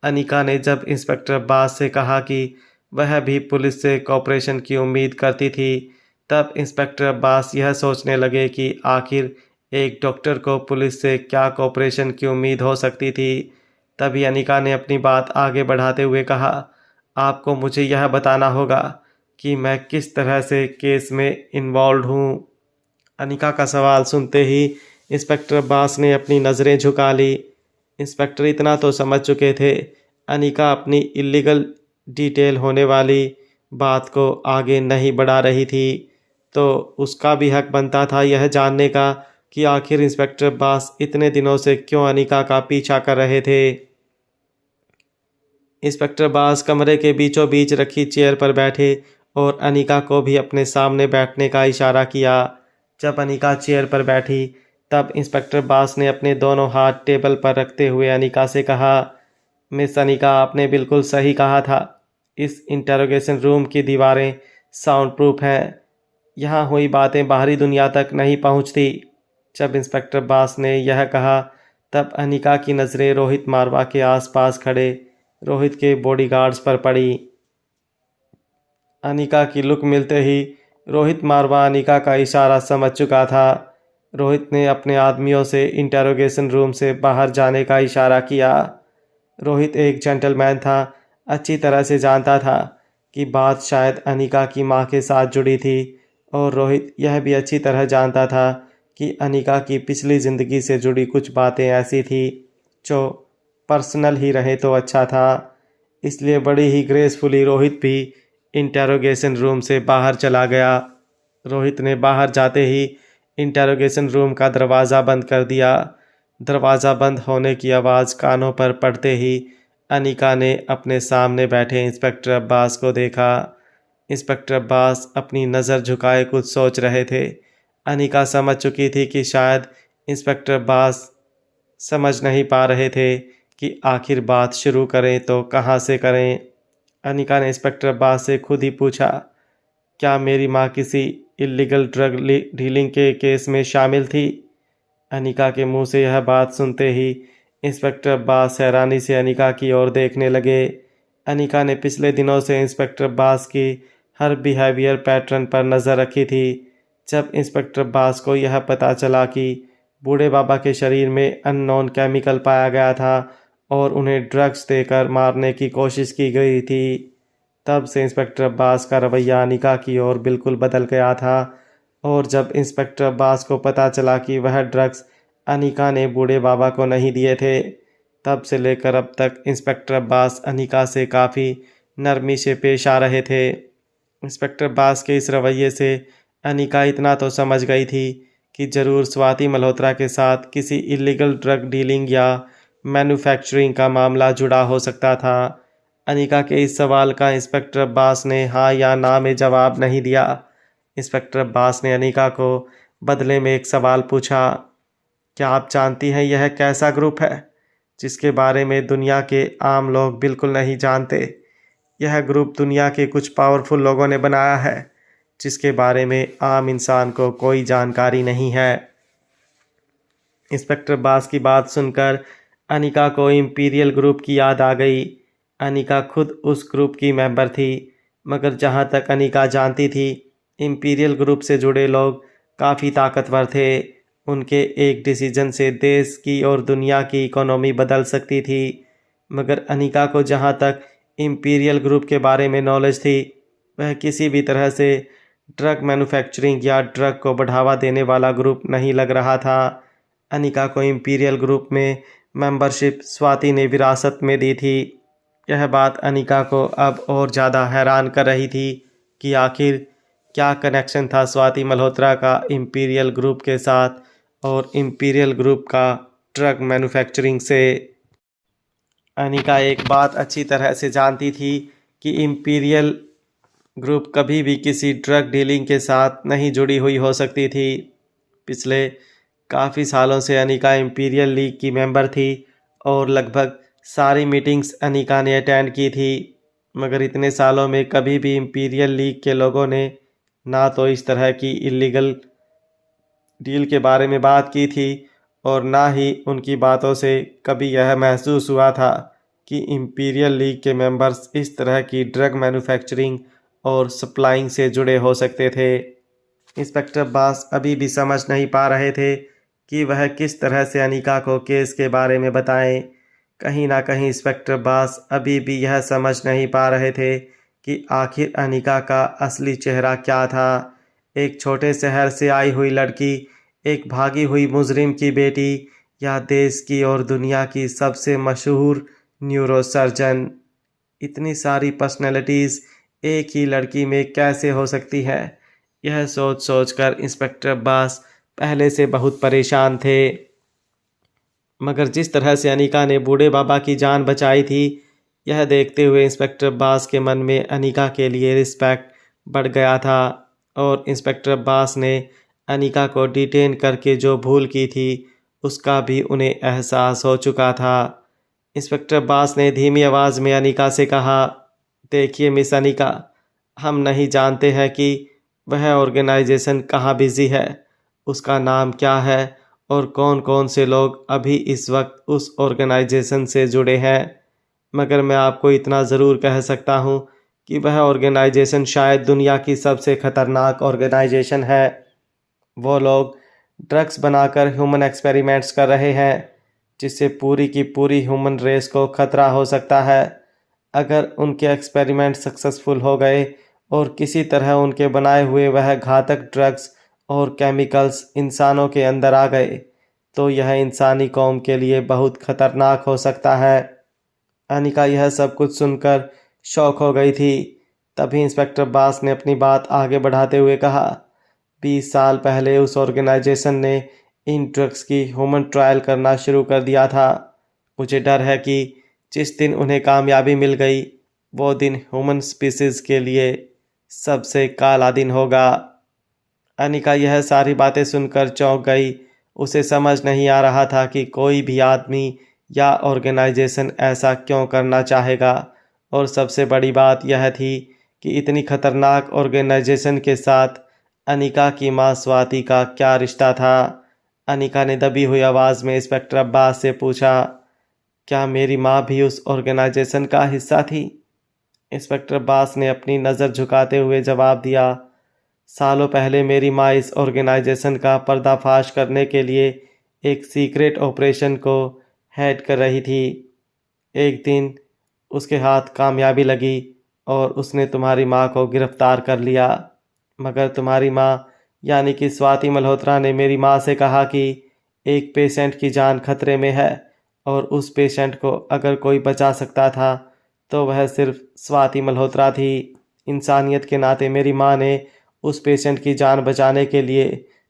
अनिका ने जब इंस्पेक्टर अब्बास से कहा कि वह भी पुलिस से कोऑपरेशन की उम्मीद करती थी, तब इंस्पेक्टर अब्बास यह सोचने लगे कि आखिर एक डॉक्टर को पुलिस से क्या कोऑपरेशन की उम्मीद हो सकती थी। तभी अनिका ने अपनी बात आगे बढ़ाते हुए कहा, आपको मुझे यह बताना होगा कि मैं किस तरह से केस में इन्वॉल्व हूँ। अनिका का सवाल सुनते ही इंस्पेक्टर अब्बास ने अपनी नज़रें झुका ली। इंस्पेक्टर इतना तो समझ चुके थे, अनिका अपनी इलीगल डिटेल होने वाली बात को आगे नहीं बढ़ा रही थी, तो उसका भी हक बनता था यह जानने का कि आखिर इंस्पेक्टर अब्बास इतने दिनों से क्यों अनिका का पीछा कर रहे थे। इंस्पेक्टर अब्बास कमरे के बीचों बीच रखी चेयर पर बैठे और अनिका को भी अपने सामने बैठने का इशारा किया। जब अनिका चेयर पर बैठी, तब इंस्पेक्टर बास ने अपने दोनों हाथ टेबल पर रखते हुए अनिका से कहा, मिस अनिका, आपने बिल्कुल सही कहा था। इस इंटरोगेशन रूम की दीवारें साउंड प्रूफ हैं। यहाँ हुई बातें बाहरी दुनिया तक नहीं पहुँचती। जब इंस्पेक्टर बास ने यह कहा तब अनिका की नज़रें रोहित मारवा के आसपास खड़े रोहित के बॉडीगार्ड्स पर पड़ी। अनिका की लुक मिलते ही रोहित मारवा अनिका का इशारा समझ चुका था। रोहित ने अपने आदमियों से इंटरोगेशन रूम से बाहर जाने का इशारा किया। रोहित एक जेंटलमैन था, अच्छी तरह से जानता था कि बात शायद अनिका की मां के साथ जुड़ी थी, और रोहित यह भी अच्छी तरह जानता था कि अनिका की पिछली ज़िंदगी से जुड़ी कुछ बातें ऐसी थी जो पर्सनल ही रहे तो अच्छा था। इसलिए बड़ी ही ग्रेसफुली रोहित भी इंटरोगेशन रूम से बाहर चला गया। रोहित ने बाहर जाते ही इंटरोगेशन रूम का दरवाज़ा बंद कर दिया। दरवाज़ा बंद होने की आवाज़ कानों पर पड़ते ही अनिका ने अपने सामने बैठे इंस्पेक्टर अब्बास को देखा। इंस्पेक्टर अब्बास अपनी नज़र झुकाए कुछ सोच रहे थे। अनिका समझ चुकी थी कि शायद इंस्पेक्टर अब्बास समझ नहीं पा रहे थे कि आखिर बात शुरू करें तो कहाँ से करें। अनिका ने इंस्पेक्टर अब्बास से खुद ही पूछा, क्या मेरी माँ किसी इलीगल ड्रग डीलिंग के केस में शामिल थी? अनिका के मुंह से यह बात सुनते ही इंस्पेक्टर अब्बास हैरानी से अनिका की ओर देखने लगे। अनिका ने पिछले दिनों से इंस्पेक्टर अब्बास की हर बिहेवियर पैटर्न पर नज़र रखी थी। जब इंस्पेक्टर अब्बास को यह पता चला कि बूढ़े बाबा के शरीर में अननोन केमिकल पाया गया था और उन्हें ड्रग्स देकर मारने की कोशिश की गई थी, तब से इंस्पेक्टर अब्बास का रवैया अनिका की ओर बिल्कुल बदल गया था। और जब इंस्पेक्टर अब्बास को पता चला कि वह ड्रग्स अनिका ने बूढ़े बाबा को नहीं दिए थे, तब से लेकर अब तक इंस्पेक्टर अब्बास अनिका से काफ़ी नरमी से पेश आ रहे थे। इंस्पेक्टर अब्बास के इस रवैये से अनिका इतना तो समझ गई थी कि ज़रूर स्वाति मल्होत्रा के साथ किसी इलीगल ड्रग डीलिंग या मैन्युफैक्चरिंग का मामला जुड़ा हो सकता था। अनिका के इस सवाल का इंस्पेक्टर अब्बास ने हाँ या ना में जवाब नहीं दिया। इंस्पेक्टर अब्बास ने अनिका को बदले में एक सवाल पूछा, क्या आप जानती हैं यह कैसा ग्रुप है जिसके बारे में दुनिया के आम लोग बिल्कुल नहीं जानते? यह ग्रुप दुनिया के कुछ पावरफुल लोगों ने बनाया है जिसके बारे में आम इंसान को कोई जानकारी नहीं है। इंस्पेक्टर अब्बास की बात सुनकर अनिका को इंपीरियल ग्रुप की याद आ गई। अनिका खुद उस ग्रुप की मेंबर थी, मगर जहाँ तक अनिका जानती थी इंपीरियल ग्रुप से जुड़े लोग काफ़ी ताकतवर थे। उनके एक डिसीजन से देश की और दुनिया की इकोनॉमी बदल सकती थी। मगर अनिका को जहाँ तक इंपीरियल ग्रुप के बारे में नॉलेज थी, वह किसी भी तरह से ड्रग मैन्युफैक्चरिंग या ड्रग को बढ़ावा देने वाला ग्रुप नहीं लग रहा था। अनिका को इंपीरियल ग्रुप में मेंबरशिप स्वाति ने विरासत में दी थी। यह बात अनिका को अब और ज़्यादा हैरान कर रही थी कि आखिर क्या कनेक्शन था स्वाति मल्होत्रा का इंपीरियल ग्रुप के साथ और इंपीरियल ग्रुप का ड्रग मैन्युफैक्चरिंग से। अनिका एक बात अच्छी तरह से जानती थी कि इंपीरियल ग्रुप कभी भी किसी ड्रग डीलिंग के साथ नहीं जुड़ी हुई हो सकती थी। पिछले काफ़ी सालों से अनिका इंपीरियल लीग की मेंबर थी और लगभग सारी मीटिंग्स अनिका ने अटेंड की थी, मगर इतने सालों में कभी भी इंपीरियल लीग के लोगों ने ना तो इस तरह की इलीगल डील के बारे में बात की थी और ना ही उनकी बातों से कभी यह महसूस हुआ था कि इंपीरियल लीग के मेंबर्स इस तरह की ड्रग मैन्युफैक्चरिंग और सप्लाइंग से जुड़े हो सकते थे। इंस्पेक्टर अब्बास अभी भी समझ नहीं पा रहे थे कि वह किस तरह से अनिका को केस के बारे में बताएं। कहीं ना कहीं इंस्पेक्टर अब्बास अभी भी यह समझ नहीं पा रहे थे कि आखिर अनिका का असली चेहरा क्या था। एक छोटे शहर से आई हुई लड़की, एक भागी हुई मुजरिम की बेटी, या देश की और दुनिया की सबसे मशहूर न्यूरोसर्जन। इतनी सारी पर्सनैलिटीज़ एक ही लड़की में कैसे हो सकती है? यह सोच सोचकर इंस्पेक्टर अब्बास पहले से बहुत परेशान थे। मगर जिस तरह से अनिका ने बूढ़े बाबा की जान बचाई थी, यह देखते हुए इंस्पेक्टर अब्बास के मन में अनिका के लिए रिस्पेक्ट बढ़ गया था और इंस्पेक्टर अब्बास ने अनिका को डिटेन करके जो भूल की थी उसका भी उन्हें एहसास हो चुका था। इंस्पेक्टर बास ने धीमी आवाज़ में अनिका से कहा, देखिए मिस अनिका, हम नहीं जानते हैं कि वह ऑर्गेनाइजेशन कहाँ बिजी है, उसका नाम क्या है और कौन कौन से लोग अभी इस वक्त उस ऑर्गेनाइजेशन से जुड़े हैं, मगर मैं आपको इतना ज़रूर कह सकता हूँ कि वह ऑर्गेनाइजेशन शायद दुनिया की सबसे ख़तरनाक ऑर्गेनाइजेशन है। वो लोग ड्रग्स बनाकर ह्यूमन एक्सपेरिमेंट्स कर रहे हैं जिससे पूरी की पूरी ह्यूमन रेस को खतरा हो सकता है। अगर उनके एक्सपेरिमेंट सक्सेसफुल हो गए और किसी तरह उनके बनाए हुए वह घातक ड्रग्स और केमिकल्स इंसानों के अंदर आ गए तो यह इंसानी कौम के लिए बहुत खतरनाक हो सकता है। अनिका यह सब कुछ सुनकर शॉक हो गई थी। तभी इंस्पेक्टर बास ने अपनी बात आगे बढ़ाते हुए कहा, 20 साल पहले उस ऑर्गेनाइजेशन ने इन ड्रग्स की ह्यूमन ट्रायल करना शुरू कर दिया था। मुझे डर है कि जिस दिन उन्हें कामयाबी मिल गई वो दिन ह्यूमन स्पीसीज के लिए सबसे काला दिन होगा। अनिका यह सारी बातें सुनकर चौंक गई। उसे समझ नहीं आ रहा था कि कोई भी आदमी या ऑर्गेनाइजेशन ऐसा क्यों करना चाहेगा, और सबसे बड़ी बात यह थी कि इतनी खतरनाक ऑर्गेनाइजेशन के साथ अनिका की मां स्वाति का क्या रिश्ता था। अनिका ने दबी हुई आवाज़ में इंस्पेक्टर अब्बास से पूछा, क्या मेरी मां भी उस ऑर्गेनाइजेशन का हिस्सा थी? इंस्पेक्टर अब्बास ने अपनी नज़र झुकाते हुए जवाब दिया, सालों पहले मेरी माँ इस ऑर्गेनाइजेशन का पर्दाफाश करने के लिए एक सीक्रेट ऑपरेशन को हेड कर रही थी। एक दिन उसके हाथ कामयाबी लगी और उसने तुम्हारी माँ को गिरफ्तार कर लिया, मगर तुम्हारी माँ यानी कि स्वाति मल्होत्रा ने मेरी माँ से कहा कि एक पेशेंट की जान खतरे में है और उस पेशेंट को अगर कोई बचा सकता था तो वह सिर्फ स्वाति मल्होत्रा थी। इंसानियत के नाते मेरी माँ ने उस पेशेंट की जान बचाने के लिए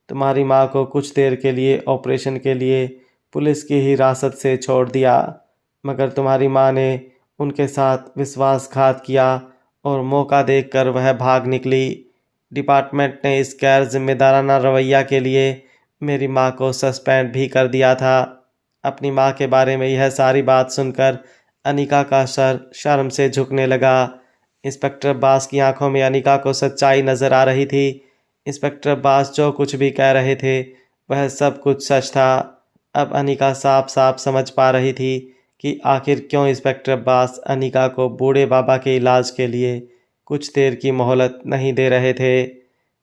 तुम्हारी माँ को कुछ देर के लिए ऑपरेशन के लिए पुलिस की हिरासत से छोड़ दिया, मगर तुम्हारी माँ ने उनके साथ विश्वासघात किया और मौका देखकर वह भाग निकली। डिपार्टमेंट ने इस गैर जिम्मेदाराना रवैया के लिए मेरी माँ को सस्पेंड भी कर दिया था। अपनी माँ के बारे में यह सारी बात सुनकर अनिका का सर शर्म से झुकने लगा। इंस्पेक्टर बास की आंखों में अनिका को सच्चाई नज़र आ रही थी। इंस्पेक्टर बास जो कुछ भी कह रहे थे वह सब कुछ सच था। अब अनिका साफ साफ समझ पा रही थी कि आखिर क्यों इंस्पेक्टर बास अनिका को बूढ़े बाबा के इलाज के लिए कुछ देर की मोहलत नहीं दे रहे थे।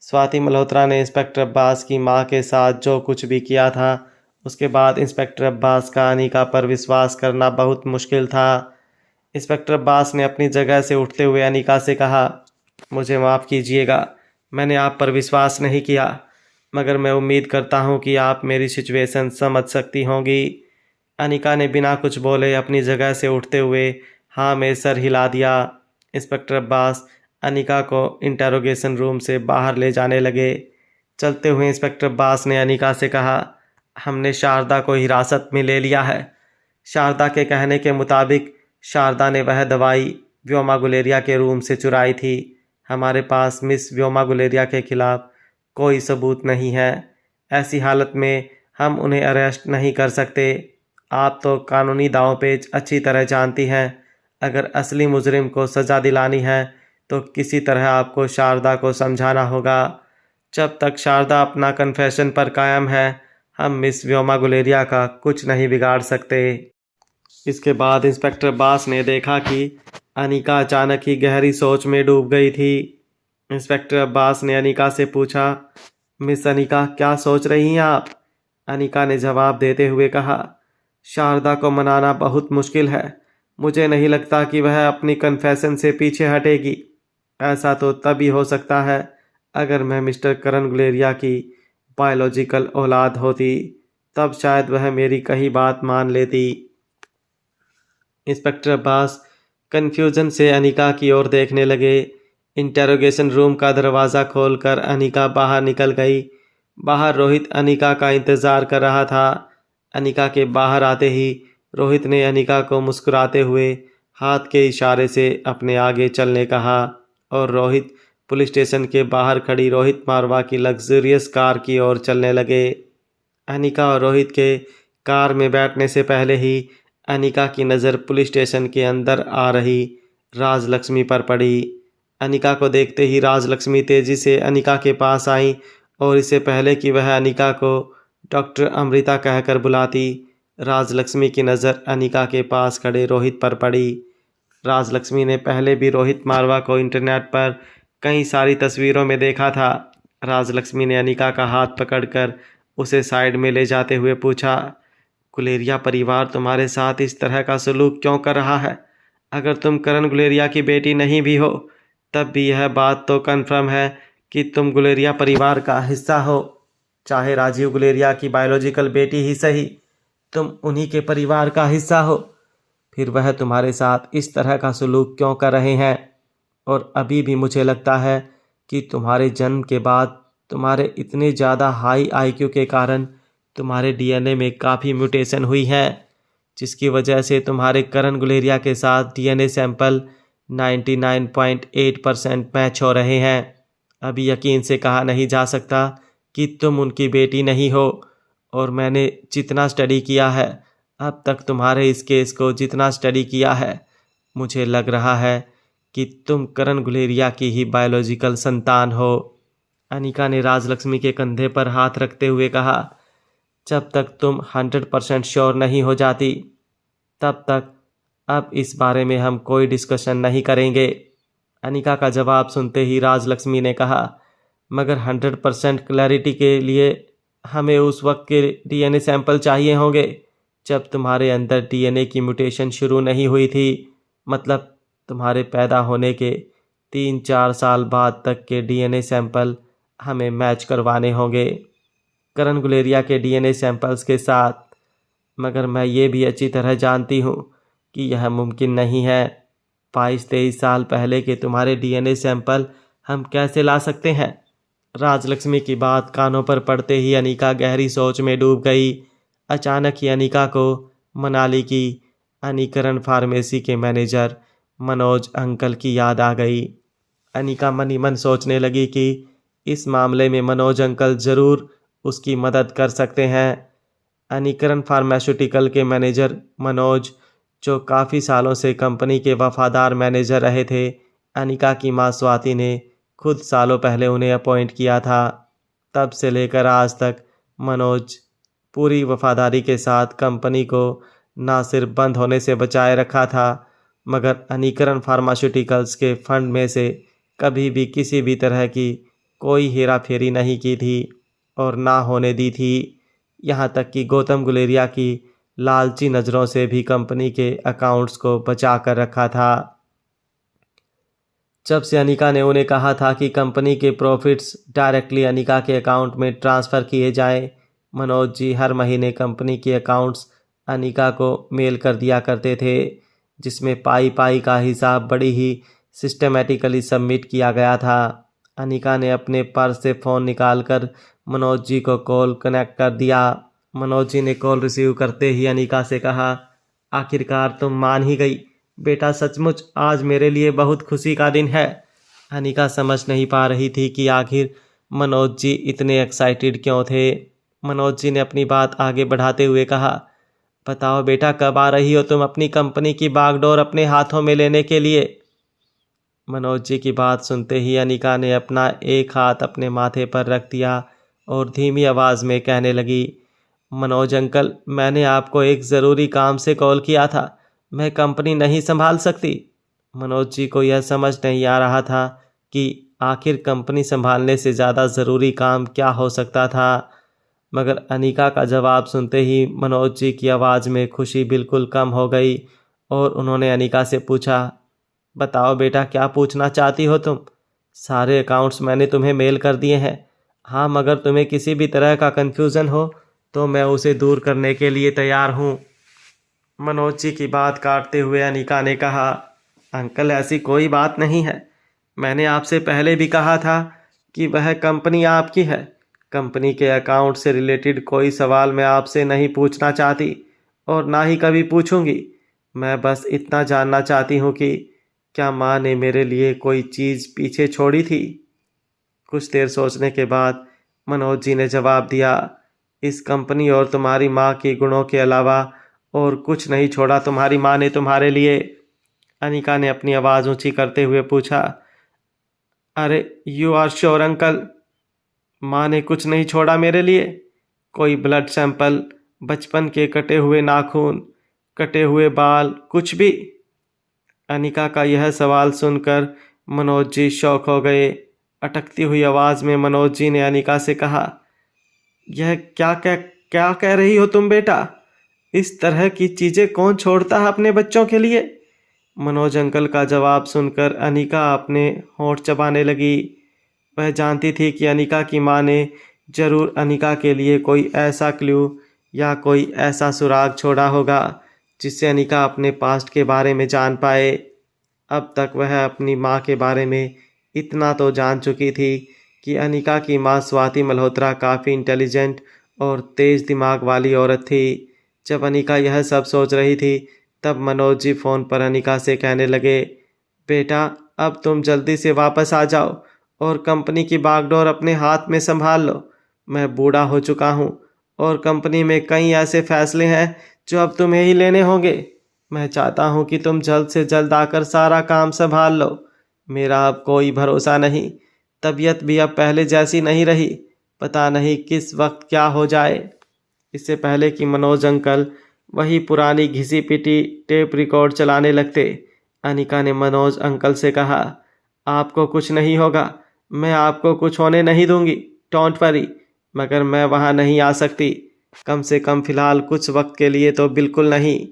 स्वाति मल्होत्रा ने इंस्पेक्टर अब्बास की मां के साथ जो कुछ भी किया था उसके बाद इंस्पेक्टर अब्बास का अनिका पर विश्वास करना बहुत मुश्किल था। इंस्पेक्टर अब्बास ने अपनी जगह से उठते हुए अनिका से कहा, मुझे माफ़ कीजिएगा, मैंने आप पर विश्वास नहीं किया, मगर मैं उम्मीद करता हूँ कि आप मेरी सिचुएशन समझ सकती होंगी। अनिका ने बिना कुछ बोले अपनी जगह से उठते हुए हाँ में सर हिला दिया। इंस्पेक्टर अब्बास अनिका को इंटेरोगेशन रूम से बाहर ले जाने लगे। चलते हुए इंस्पेक्टर अब्बास ने अनिका से कहा, हमने शारदा को हिरासत में ले लिया है। शारदा के कहने के मुताबिक शारदा ने वह दवाई व्योमा गुलेरिया के रूम से चुराई थी। हमारे पास मिस व्योमा गुलेरिया के खिलाफ कोई सबूत नहीं है। ऐसी हालत में हम उन्हें अरेस्ट नहीं कर सकते। आप तो कानूनी दांव-पेच अच्छी तरह जानती हैं। अगर असली मुजरिम को सज़ा दिलानी है तो किसी तरह आपको शारदा को समझाना होगा। जब तक शारदा अपना कन्फेशन पर कायम है हम मिस व्योमा गुलेरिया का कुछ नहीं बिगाड़ सकते। इसके बाद इंस्पेक्टर बास ने देखा कि अनिका अचानक ही गहरी सोच में डूब गई थी। इंस्पेक्टर अब्बास ने अनिका से पूछा, मिस अनिका, क्या सोच रही हैं आप? अनिका ने जवाब देते हुए कहा, शारदा को मनाना बहुत मुश्किल है। मुझे नहीं लगता कि वह अपनी कन्फेशन से पीछे हटेगी। ऐसा तो तभी हो सकता है अगर मैं मिस्टर करण गुलेरिया की बायोलॉजिकल औलाद होती, तब शायद वह मेरी कही बात मान लेती। इंस्पेक्टर अब्बास कन्फ्यूजन से अनिका की ओर देखने लगे। इंटेरोगेशन रूम का दरवाज़ा खोलकर अनिका बाहर निकल गई। बाहर रोहित अनिका का इंतज़ार कर रहा था। अनिका के बाहर आते ही रोहित ने अनिका को मुस्कुराते हुए हाथ के इशारे से अपने आगे चलने कहा और रोहित पुलिस स्टेशन के बाहर खड़ी रोहित मारवा की लग्जरियस कार की ओर चलने लगे। अनिका और रोहित के कार में बैठने से पहले ही अनिका की नज़र पुलिस स्टेशन के अंदर आ रही राजलक्ष्मी पर पड़ी। अनिका को देखते ही राजलक्ष्मी तेजी से अनिका के पास आई और इससे पहले कि वह अनिका को डॉक्टर अमृता कहकर बुलाती, राजलक्ष्मी की नज़र अनिका के पास खड़े रोहित पर पड़ी। राजलक्ष्मी ने पहले भी रोहित मारवा को इंटरनेट पर कई सारी तस्वीरों में देखा था। राजलक्ष्मी ने अनिका का हाथ पकड़कर उसे साइड में ले जाते हुए पूछा, गुलेरिया परिवार तुम्हारे साथ इस तरह का सलूक क्यों कर रहा है? अगर तुम करण गुलेरिया की बेटी नहीं भी हो तब भी यह बात तो कन्फर्म है कि तुम गुलेरिया परिवार का हिस्सा हो। चाहे राजीव गुलेरिया की बायोलॉजिकल बेटी ही सही, तुम उन्हीं के परिवार का हिस्सा हो। फिर वह तुम्हारे साथ इस तरह का सलूक क्यों कर रहे हैं? और अभी भी मुझे लगता है कि तुम्हारे जन्म के बाद तुम्हारे इतने ज़्यादा हाई आईक्यू के कारण तुम्हारे डीएनए में काफ़ी म्यूटेशन हुई है, जिसकी वजह से तुम्हारे करण गुलेरिया के साथ डीएनए सैंपल 99.8% मैच हो रहे हैं। अभी यकीन से कहा नहीं जा सकता कि तुम उनकी बेटी नहीं हो। और मैंने जितना स्टडी किया है अब तक, तुम्हारे इस केस को जितना स्टडी किया है, मुझे लग रहा है कि तुम करण गुलेरिया की ही बायोलॉजिकल संतान हो। अनिका ने राजलक्ष्मी के कंधे पर हाथ रखते हुए कहा, जब तक तुम 100% श्योर नहीं हो जाती तब तक अब इस बारे में हम कोई डिस्कशन नहीं करेंगे। अनिका का जवाब सुनते ही राजलक्ष्मी ने कहा, मगर 100% क्लैरिटी के लिए हमें उस वक्त के डीएनए सैंपल चाहिए होंगे जब तुम्हारे अंदर डीएनए की म्यूटेशन शुरू नहीं हुई थी। मतलब तुम्हारे पैदा होने के 3-4 साल बाद तक के डीएनए सैंपल हमें मैच करवाने होंगे करण गुलेरिया के डीएनए सैंपल्स के साथ। मगर मैं ये भी अच्छी तरह जानती हूँ कि यह मुमकिन नहीं है। 22-23 साल पहले के तुम्हारे डीएनए सैंपल हम कैसे ला सकते हैं? राजलक्ष्मी की बात कानों पर पड़ते ही अनिका गहरी सोच में डूब गई। अचानक ही अनिका को मनाली की अनिकरण फार्मेसी के मैनेजर मनोज अंकल की याद आ गई। अनिका मन ही मन सोचने लगी कि इस मामले में मनोज अंकल ज़रूर उसकी मदद कर सकते हैं। अनिकरण फार्मास्यूटिकल के मैनेजर मनोज, जो काफ़ी सालों से कंपनी के वफादार मैनेजर रहे थे, अनिका की मां स्वाति ने खुद सालों पहले उन्हें अपॉइंट किया था। तब से लेकर आज तक मनोज पूरी वफादारी के साथ कंपनी को ना सिर्फ बंद होने से बचाए रखा था, मगर अनिकरण फार्मास्यूटिकल्स के फंड में से कभी भी किसी भी तरह की कोई हेरा फेरी नहीं की थी और ना होने दी थी। यहाँ तक कि गौतम गुलेरिया की लालची नज़रों से भी कंपनी के अकाउंट्स को बचा कर रखा था। जब से अनिका ने उन्हें कहा था कि कंपनी के प्रॉफिट्स डायरेक्टली अनिका के अकाउंट में ट्रांसफ़र किए जाएं, मनोज जी हर महीने कंपनी के अकाउंट्स अनिका को मेल कर दिया करते थे, जिसमें पाई पाई का हिसाब बड़ी ही सिस्टमेटिकली सबमिट किया गया था। अनिका ने अपने पर्स से फ़ोन निकालकर मनोज जी को कॉल कनेक्ट कर दिया। मनोज जी ने कॉल रिसीव करते ही अनिका से कहा, आखिरकार तुम मान ही गई बेटा, सचमुच आज मेरे लिए बहुत खुशी का दिन है। अनिका समझ नहीं पा रही थी कि आखिर मनोज जी इतने एक्साइटेड क्यों थे। मनोज जी ने अपनी बात आगे बढ़ाते हुए कहा, बताओ बेटा, कब आ रही हो तुम अपनी कंपनी की बागडोर अपने हाथों में लेने के लिए? मनोज जी की बात सुनते ही अनिका ने अपना एक हाथ अपने माथे पर रख दिया और धीमी आवाज़ में कहने लगी, मनोज अंकल, मैंने आपको एक ज़रूरी काम से कॉल किया था, मैं कंपनी नहीं संभाल सकती। मनोज जी को यह समझ नहीं आ रहा था कि आखिर कंपनी संभालने से ज़्यादा ज़रूरी काम क्या हो सकता था। मगर अनिका का जवाब सुनते ही मनोज जी की आवाज़ में खुशी बिल्कुल कम हो गई और उन्होंने अनिका से पूछा, बताओ बेटा, क्या पूछना चाहती हो तुम? सारे अकाउंट्स मैंने तुम्हें मेल कर दिए हैं। हाँ, मगर तुम्हें किसी भी तरह का कन्फ्यूज़न हो तो मैं उसे दूर करने के लिए तैयार हूँ। मनोज जी की बात काटते हुए अनिका ने कहा, अंकल ऐसी कोई बात नहीं है। मैंने आपसे पहले भी कहा था कि वह कंपनी आपकी है। कंपनी के अकाउंट से रिलेटेड कोई सवाल मैं आपसे नहीं पूछना चाहती और ना ही कभी पूछूंगी। मैं बस इतना जानना चाहती हूँ कि क्या माँ ने मेरे लिए कोई चीज़ पीछे छोड़ी थी? कुछ देर सोचने के बाद मनोज जी ने जवाब दिया, इस कंपनी और तुम्हारी माँ के गुणों के अलावा और कुछ नहीं छोड़ा तुम्हारी माँ ने तुम्हारे लिए। अनिका ने अपनी आवाज़ ऊंची करते हुए पूछा, अरे यू आर श्योर अंकल? माँ ने कुछ नहीं छोड़ा मेरे लिए? कोई ब्लड सैंपल, बचपन के कटे हुए नाखून, कटे हुए बाल, कुछ भी? अनिका का यह सवाल सुनकर मनोज जी शौक हो गए। अटकती हुई आवाज़ में मनोज जी ने अनिका से कहा, यह क्या कह रही हो तुम बेटा? इस तरह की चीज़ें कौन छोड़ता है अपने बच्चों के लिए? मनोज अंकल का जवाब सुनकर अनिका अपने होंठ चबाने लगी। वह जानती थी कि अनिका की माँ ने जरूर अनिका के लिए कोई ऐसा क्लू या कोई ऐसा सुराग छोड़ा होगा जिससे अनिका अपने पास्ट के बारे में जान पाए। अब तक वह अपनी माँ के बारे में इतना तो जान चुकी थी कि अनिका की माँ स्वाति मल्होत्रा काफ़ी इंटेलिजेंट और तेज़ दिमाग वाली औरत थी। जब अनिका यह सब सोच रही थी तब मनोज जी फ़ोन पर अनिका से कहने लगे, बेटा अब तुम जल्दी से वापस आ जाओ और कंपनी की बागडोर अपने हाथ में संभाल लो। मैं बूढ़ा हो चुका हूँ और कंपनी में कई ऐसे फैसले हैं जो अब तुम्हें ही लेने होंगे। मैं चाहता हूँ कि तुम जल्द से जल्द आकर सारा काम संभाल लो। मेरा अब कोई भरोसा नहीं। तबीयत भी अब पहले जैसी नहीं रही। पता नहीं किस वक्त क्या हो जाए। इससे पहले कि मनोज अंकल वही पुरानी घिसी पिटी टेप रिकॉर्ड चलाने लगते, अनिका ने मनोज अंकल से कहा, आपको कुछ नहीं होगा, मैं आपको कुछ होने नहीं दूंगी, डोंट वरी। मगर मैं वहाँ नहीं आ सकती, कम से कम फ़िलहाल कुछ वक्त के लिए तो बिल्कुल नहीं।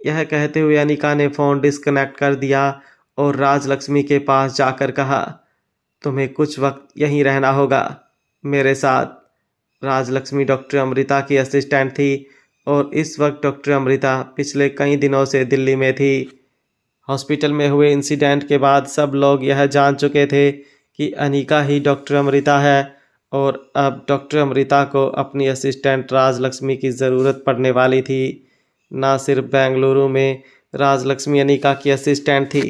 यह कहते हुए अनिका ने फ़ोन डिस्कनेक्ट कर दिया और राजलक्ष्मी के पास जाकर कहा, तुम्हें कुछ वक्त यहीं रहना होगा मेरे साथ। राजलक्ष्मी डॉक्टर अमृता की असिस्टेंट थी और इस वक्त डॉक्टर अमृता पिछले कई दिनों से दिल्ली में थी। हॉस्पिटल में हुए इंसिडेंट के बाद सब लोग यह जान चुके थे कि अनिका ही डॉक्टर अमृता है और अब डॉक्टर अमृता को अपनी असिस्टेंट राजलक्ष्मी की ज़रूरत पड़ने वाली थी। ना सिर्फ बेंगलुरु में राजलक्ष्मी अनिका की असिस्टेंट थी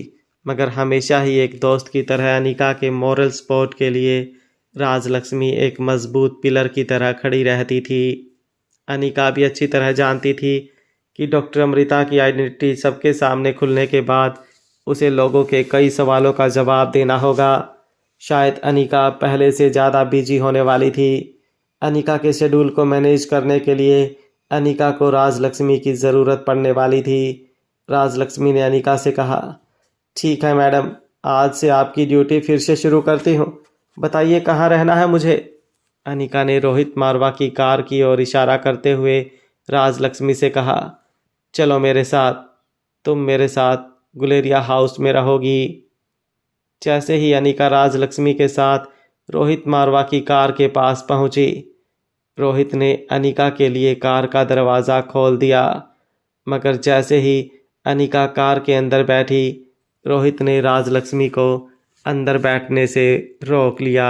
मगर हमेशा ही एक दोस्त की तरह अनिका के मॉरल सपोर्ट के लिए राजलक्ष्मी एक मजबूत पिलर की तरह खड़ी रहती थी। अनिका भी अच्छी तरह जानती थी कि डॉक्टर अमृता की आइडेंटिटी सबके सामने खुलने के बाद उसे लोगों के कई सवालों का जवाब देना होगा। शायद अनिका पहले से ज़्यादा बिजी होने वाली थी। अनिका के शेड्यूल को मैनेज करने के लिए अनिका को राजलक्ष्मी की ज़रूरत पड़ने वाली थी। राजलक्ष्मी ने अनिका से कहा, ठीक है मैडम, आज से आपकी ड्यूटी फिर से शुरू करती हूँ, बताइए कहाँ रहना है मुझे? अनिका ने रोहित मारवा की कार की ओर इशारा करते हुए राजलक्ष्मी से कहा, चलो मेरे साथ, तुम मेरे साथ गुलेरिया हाउस में रहोगी। जैसे ही अनिका राजलक्ष्मी के साथ रोहित मारवा की कार के पास पहुंची, रोहित ने अनिका के लिए कार का दरवाज़ा खोल दिया मगर जैसे ही अनिका कार के अंदर बैठी, रोहित ने राजलक्ष्मी को अंदर बैठने से रोक लिया।